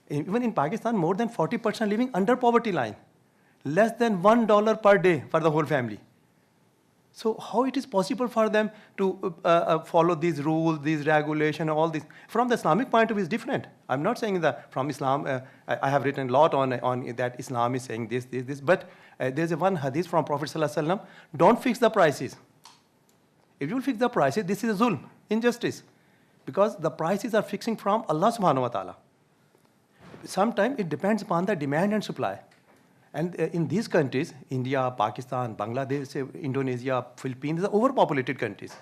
[SPEAKER 4] Even in Pakistan, more than 40% living under poverty line. Less than $1 per day for the whole family. So how it is possible for them to follow these rules, these regulations, all this? From the Islamic point of view, it's different. I'm not saying that from Islam, I have written a lot on that Islam is saying this. But there's one hadith from Prophet ﷺ, don't fix the prices. If you fix the prices, this is a zulm, injustice. Because the prices are fixing from Allah subhanahu wa ta'ala. Sometimes it depends upon the demand and supply. And in these countries, India, Pakistan, Bangladesh, Indonesia, Philippines, these are overpopulated countries.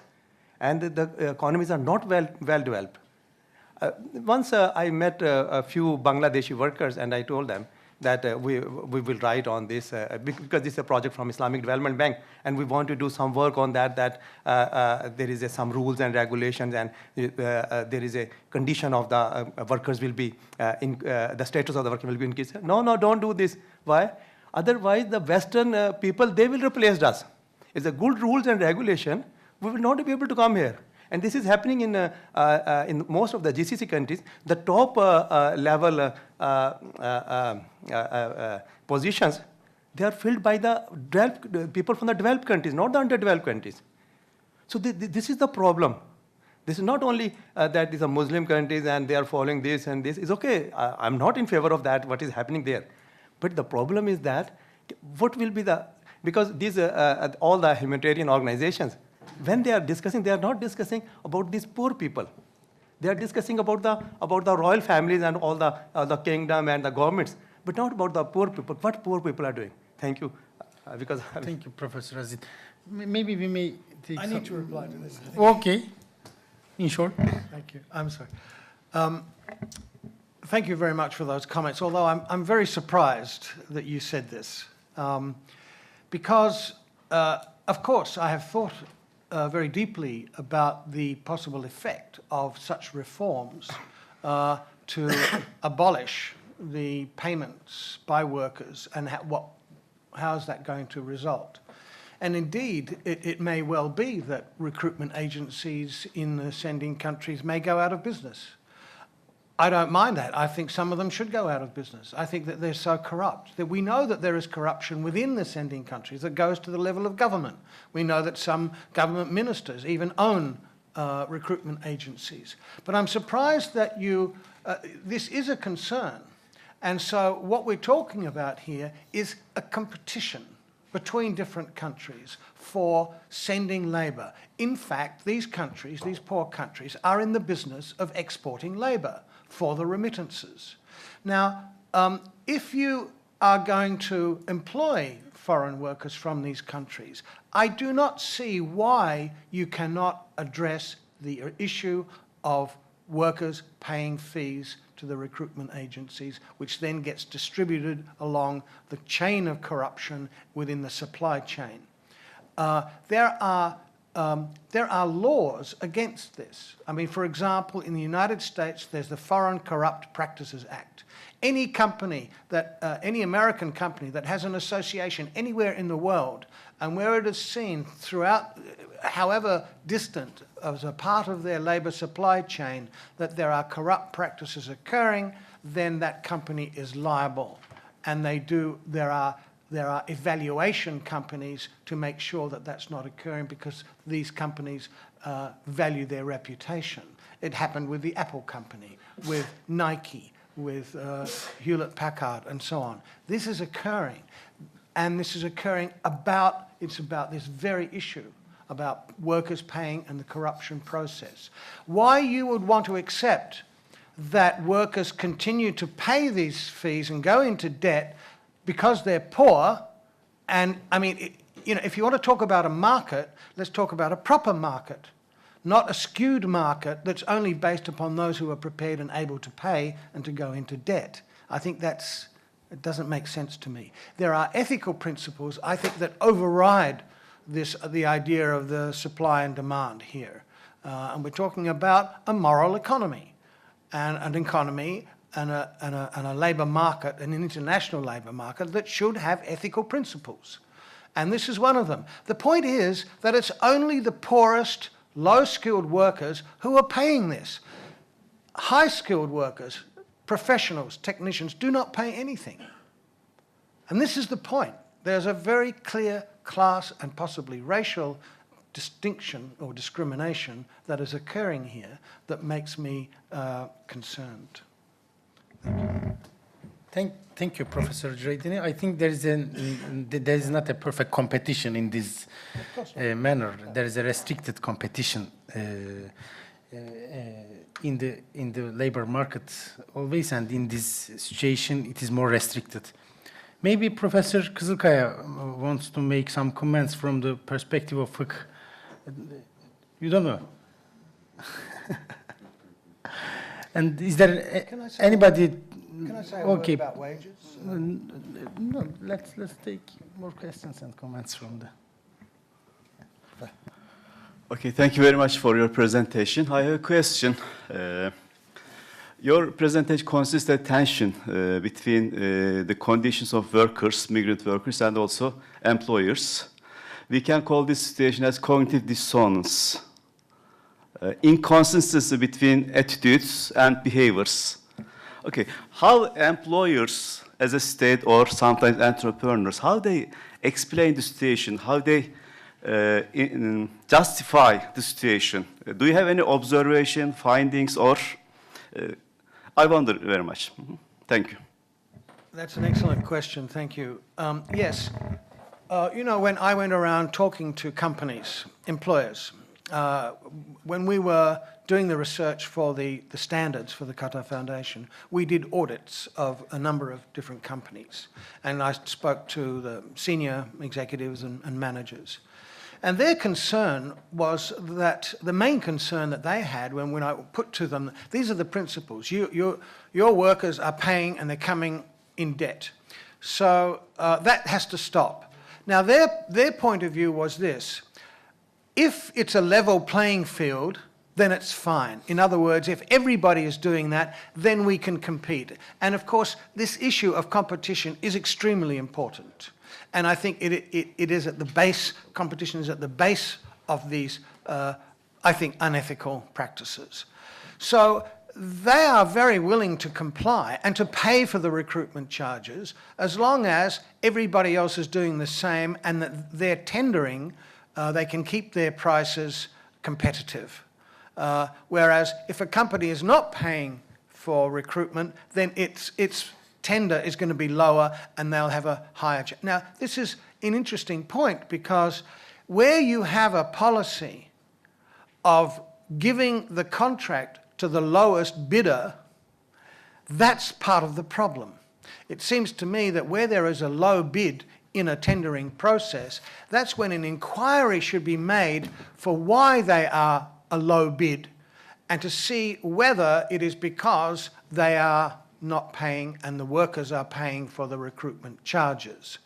[SPEAKER 4] And the economies are not well developed. Once I met a few Bangladeshi workers and I told them that we will write on this, because this is a project from Islamic Development Bank, and we want to do some work on that there is some rules and regulations, and there is a condition of the workers will be, the status of the worker will be increased. No, don't do this. Why? Otherwise, the Western people, they will replace us. It's a good rules and regulation, we will not be able to come here. And this is happening in most of the GCC countries. The top level positions, they are filled by the people from the developed countries, not the underdeveloped countries. So this is the problem. This is not only that these are Muslim countries and they are following this and this. It's okay. I'm not in favor of that, what is happening there. But the problem is that what will be because these all the humanitarian organizations, when they are discussing, they are not discussing about these poor people. They are discussing about the royal families and all the kingdom and the governments, but not about the poor people. What poor people are doing? Thank you.
[SPEAKER 1] Thank you, Professor Aziz. Maybe we may take
[SPEAKER 2] I need to reply to this.
[SPEAKER 1] Okay. In short.
[SPEAKER 2] Thank you. I'm sorry. Thank you very much for those comments, although I'm very surprised that you said this. Because, of course, I have thought very deeply about the possible effect of such reforms to abolish the payments by workers and how is that going to result. And indeed, it may well be that recruitment agencies in the sending countries may go out of business. I don't mind that. I think some of them should go out of business. I think that they're so corrupt that we know that there is corruption within the sending countries that goes to the level of government. We know that some government ministers even own recruitment agencies. But I'm surprised that this is a concern. And so what we're talking about here is a competition between different countries for sending labour. In fact, these countries, these poor countries, are in the business of exporting labour for the remittances. Now, if you are going to employ foreign workers from these countries, I do not see why you cannot address the issue of workers paying fees to the recruitment agencies, which then gets distributed along the chain of corruption within the supply chain. There are laws against this. I mean, for example, in the United States, there's the Foreign Corrupt Practices Act. Any company any American company that has an association anywhere in the world, and where it is seen throughout, however distant, as a part of their labour supply chain, that there are corrupt practices occurring, then that company is liable. And there are evaluation companies to make sure that that's not occurring, because these companies value their reputation. It happened with the Apple company, with Nike, with Hewlett-Packard, and so on. This is occurring, and this is occurring about this very issue, about workers paying and the corruption process. Why you would want to accept that workers continue to pay these fees and go into debt because they're poor And I mean, if you want to talk about a market, let's talk about a proper market, not a skewed market that's only based upon those who are prepared and able to pay and to go into debt. I think it doesn't make sense to me. There are ethical principles, I think, that override the idea of the supply and demand here. And we're talking about a moral economy, and an economy and a labour market, an international labour market that should have ethical principles. And this is one of them. The point is that it's only the poorest, low-skilled workers who are paying this. High-skilled workers, professionals, technicians, do not pay anything. And this is the point. There's a very clear class and possibly racial distinction or discrimination that is occurring here that makes me concerned.
[SPEAKER 1] Thank you, Professor Jureidini. I think there is not a perfect competition in this manner. There is a restricted competition in the labor market always, and in this situation it is more restricted. Maybe Professor Kızılkaya wants to make some comments from the perspective of fiqh. You don't know. And is there anybody?
[SPEAKER 2] Can I say a word about wages?
[SPEAKER 1] No, let's take more questions and comments from the.
[SPEAKER 5] Okay, thank you very much for your presentation. I have a question. Your presentation consists of tension between the conditions of workers, migrant workers, and also employers. We can call this situation as cognitive dissonance, inconsistency between attitudes and behaviors. Okay, how employers as a state or sometimes entrepreneurs, how they explain the situation, how they justify the situation? Do you have any observation, findings, or I wonder very much. Thank you.
[SPEAKER 2] That's an excellent question. Thank you. Yes. When I went around talking to companies, employers, when we were doing the research for the standards for the Qatar Foundation, we did audits of a number of different companies. And I spoke to the senior executives and managers. And their concern was that the main concern that they had when I put to them, these are the principles. Your workers are paying and they're coming in debt. So that has to stop. Now, their point of view was this. If it's a level playing field, then it's fine. In other words, if everybody is doing that, then we can compete. And of course, this issue of competition is extremely important. And I think it is at the base, competition is at the base of these, I think, unethical practices. So they are very willing to comply and to pay for the recruitment charges as long as everybody else is doing the same and that they're tendering, they can keep their prices competitive. Whereas if a company is not paying for recruitment, then its tender is going to be lower and they'll have a higher. Now, this is an interesting point because where you have a policy of giving the contract to the lowest bidder, that's part of the problem. It seems to me that where there is a low bid in a tendering process, that's when an inquiry should be made for why they are a low bid and to see whether it is because they are not paying and the workers are paying for the recruitment charges.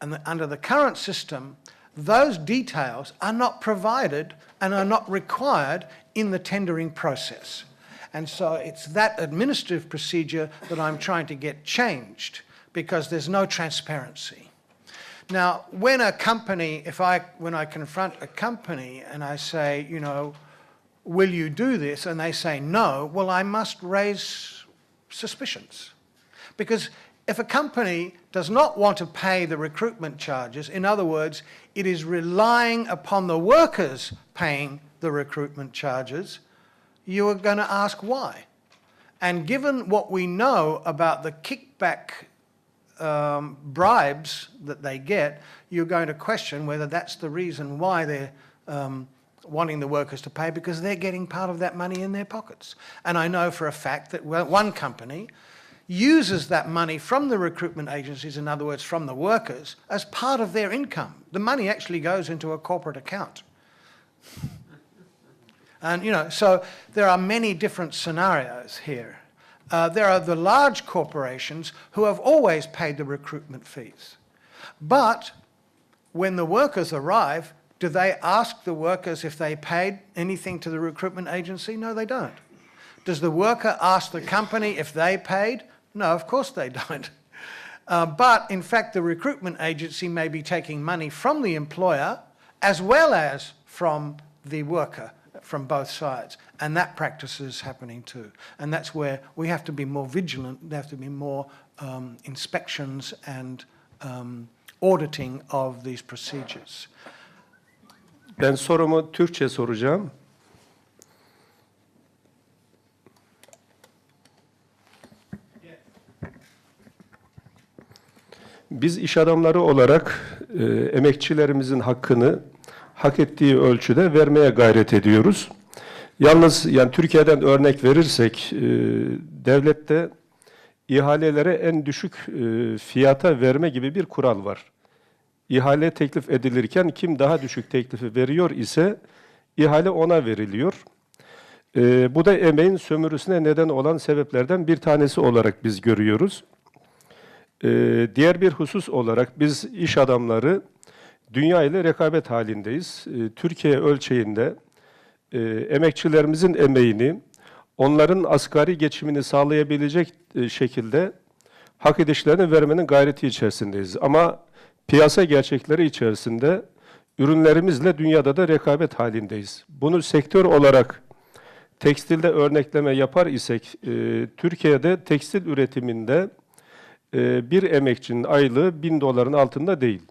[SPEAKER 2] And under the current system, those details are not provided and are not required in the tendering process. And so it's that administrative procedure that I'm trying to get changed because there's no transparency. Now, when a company, when I confront a company and I say, will you do this? And they say no, well, I must raise suspicions. Because if a company does not want to pay the recruitment charges, in other words, it is relying upon the workers paying the recruitment charges, you are going to ask why. And given what we know about the kickback bribes that they get, you're going to question whether that's the reason why they're wanting the workers to pay, because they're getting part of that money in their pockets. And I know for a fact that one company uses that money from the recruitment agencies, in other words, from the workers, as part of their income. The money actually goes into a corporate account. And, you know, so there are many different scenarios here. There are the large corporations who have always paid the recruitment fees. But when the workers arrive, do they ask the workers if they paid anything to the recruitment agency? No, they don't. Does the worker ask the company if they paid? No, of course they don't. But in fact, the recruitment agency may be taking money from the employer as well as from the worker, from both sides. And that practice is happening too. And that's where we have to be more vigilant. There have to be more inspections and auditing of these procedures.
[SPEAKER 6] Ben sorumu Türkçe soracağım. Biz iş adamları olarak emekçilerimizin hakkını hak ettiği ölçüde vermeye gayret ediyoruz. Yalnız yani Türkiye'den örnek verirsek devlette ihalelere en düşük fiyata verme gibi bir kural var. İhale teklif edilirken kim daha düşük teklifi veriyor ise ihale ona veriliyor. Bu da emeğin sömürüsüne neden olan sebeplerden bir tanesi olarak biz görüyoruz. Diğer bir husus olarak biz iş adamları dünya ile rekabet halindeyiz. Türkiye ölçeğinde emekçilerimizin emeğini, onların asgari geçimini sağlayabilecek şekilde hak edişlerini vermenin gayreti içerisindeyiz. Ama piyasa gerçekleri içerisinde ürünlerimizle dünyada da rekabet halindeyiz. Bunu sektör olarak tekstilde örnekleme yapar isek, Türkiye'de tekstil üretiminde bir emekçinin aylığı 1000 doların altında değil.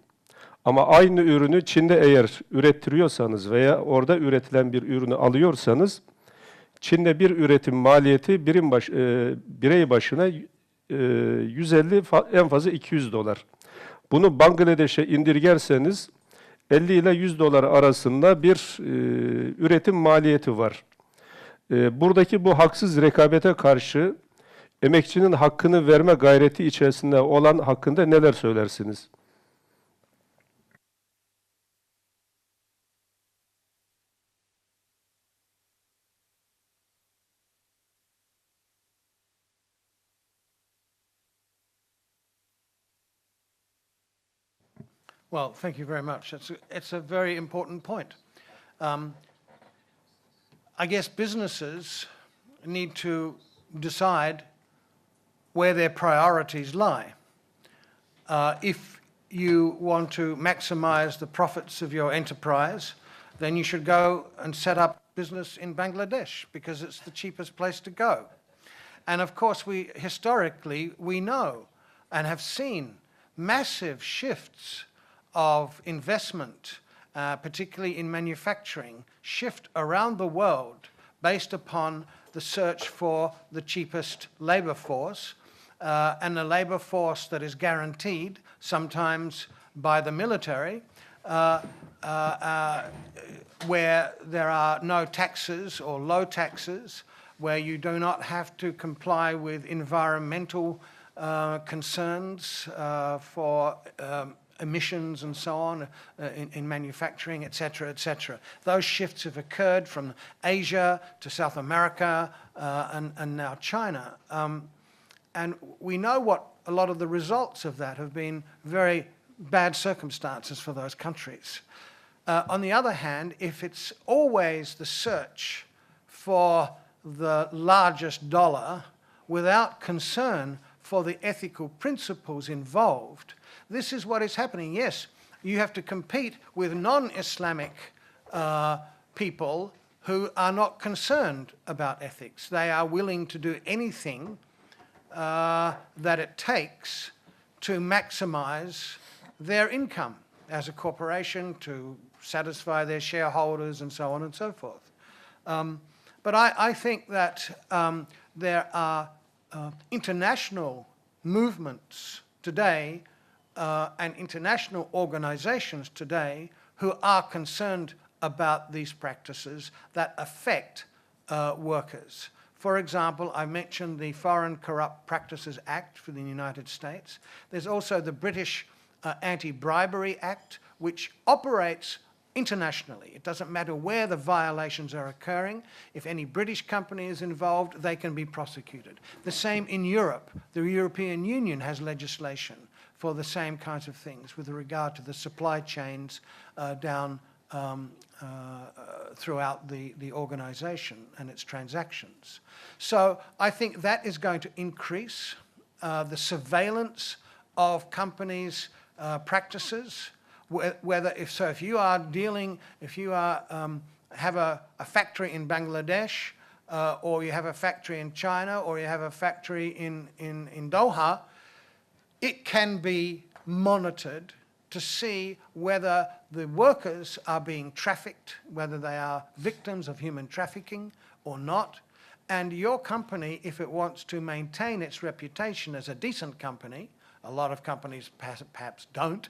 [SPEAKER 6] Ama aynı ürünü Çin'de eğer ürettiriyorsanız veya orada üretilen bir ürünü alıyorsanız, Çin'de bir üretim maliyeti birey başına 150, en fazla 200 dolar. Bunu Bangladeş'e indirgerseniz 50 ile 100 dolar arasında bir üretim maliyeti var. Buradaki bu haksız rekabete karşı emekçinin hakkını verme gayreti içerisinde olan hakkında neler söylersiniz?
[SPEAKER 2] Well, thank you very much. It's a very important point. I guess businesses need to decide where their priorities lie. If you want to maximize the profits of your enterprise, then you should go and set up business in Bangladesh because it's the cheapest place to go. And of course, historically, we know and have seen massive shifts of investment, particularly in manufacturing, shift around the world based upon the search for the cheapest labor force, and a labor force that is guaranteed, sometimes by the military, where there are no taxes or low taxes, where you do not have to comply with environmental concerns for emissions and so on in manufacturing, etc., etc. Those shifts have occurred from Asia to South America and now China. And we know what a lot of the results of that have been very bad circumstances for those countries. On the other hand, if it's always the search for the largest dollar without concern for the ethical principles involved, this is what is happening. Yes, you have to compete with non-Islamic people who are not concerned about ethics. They are willing to do anything that it takes to maximize their income as a corporation, to satisfy their shareholders and so on and so forth. But I think that there are international movements today and international organizations today who are concerned about these practices that affect workers. For example, I mentioned the Foreign Corrupt Practices Act for the United States. There's also the British Anti-Bribery Act, which operates internationally. It doesn't matter where the violations are occurring. If any British company is involved, they can be prosecuted. The same in Europe. The European Union has legislation for the same kinds of things with regard to the supply chains down throughout the organization and its transactions. So I think that is going to increase the surveillance of companies' practices. If you are dealing, if you are, have a factory in Bangladesh, or you have a factory in China, or you have a factory in Doha, it can be monitored to see whether the workers are being trafficked, whether they are victims of human trafficking or not. And your company, if it wants to maintain its reputation as a decent company, a lot of companies perhaps don't,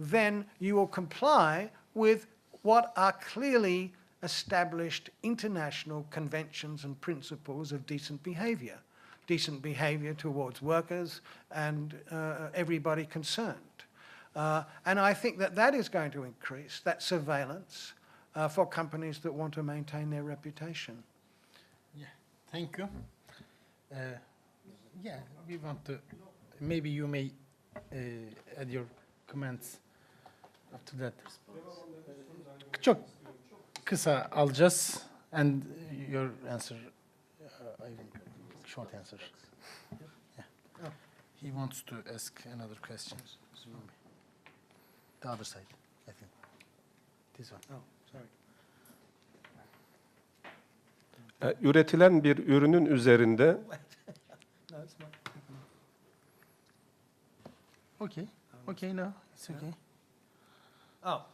[SPEAKER 2] then you will comply with what are clearly established international conventions and principles of decent behavior towards workers and everybody concerned. And I think that that is going to increase, that surveillance, for companies that want to maintain their reputation.
[SPEAKER 1] Yeah, thank you. Yeah, we want to, maybe you may add your comments after that. Çok kısa alacağız and your answer, short answer. Yeah. Oh. He wants to ask another question. The other side, I think. This one.
[SPEAKER 2] Oh, sorry.
[SPEAKER 6] Üretilen bir ürünün üzerinde
[SPEAKER 2] No, it's not.
[SPEAKER 1] Okay. Okay, no, it's okay.
[SPEAKER 2] Oh.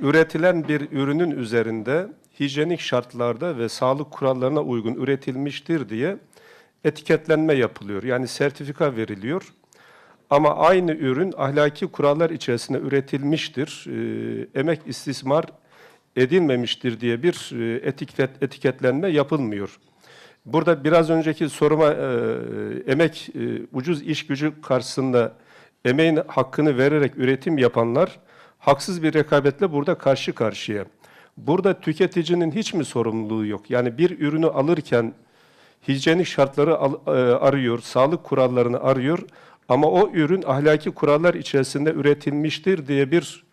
[SPEAKER 6] Üretilen bir ürünün üzerinde hijyenik şartlarda ve sağlık kurallarına uygun üretilmiştir diye etiketlenme yapılıyor. Yani sertifika veriliyor. Ama aynı ürün ahlaki kurallar içerisinde üretilmiştir, emek istismar edilmemiştir diye bir etiketlenme yapılmıyor. Burada biraz önceki soruma emek, ucuz iş gücü karşısında emeğin hakkını vererek üretim yapanlar haksız bir rekabetle burada karşı karşıya. Burada tüketicinin hiç mi sorumluluğu yok? Yani bir ürünü alırken hijyenik şartları arıyor, sağlık kurallarını arıyor ama o ürün ahlaki kurallar içerisinde üretilmiştir diye bir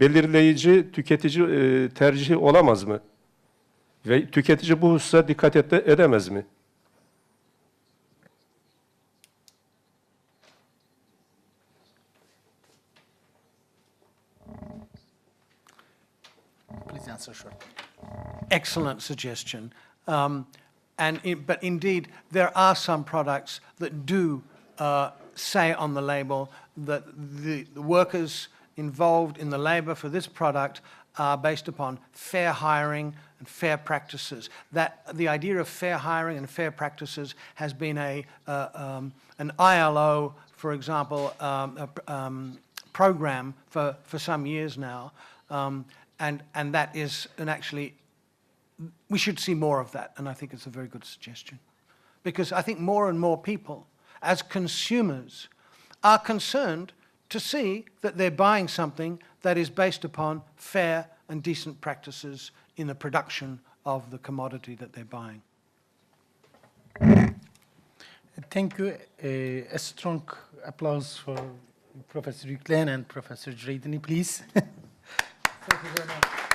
[SPEAKER 6] belirleyici tüketici tercihi olamaz mı? Ve tüketici bu hususa dikkat edemez mi?
[SPEAKER 1] Please answer short.
[SPEAKER 2] Excellent suggestion. But indeed, there are some products that do say on the label that the workers involved in the labor for this product are based upon fair hiring and fair practices. That the idea of fair hiring and fair practices has been an ILO, for example, program for some years now, and that is actually we should see more of that, and I think it's a very good suggestion, because I think more and more people, as consumers, are concerned to see that they're buying something that is based upon fair and decent practices in the production of the commodity that they're buying.
[SPEAKER 1] Thank you. A strong applause for Professor Yüklen and Professor Cüreydini, please. Thank you very much.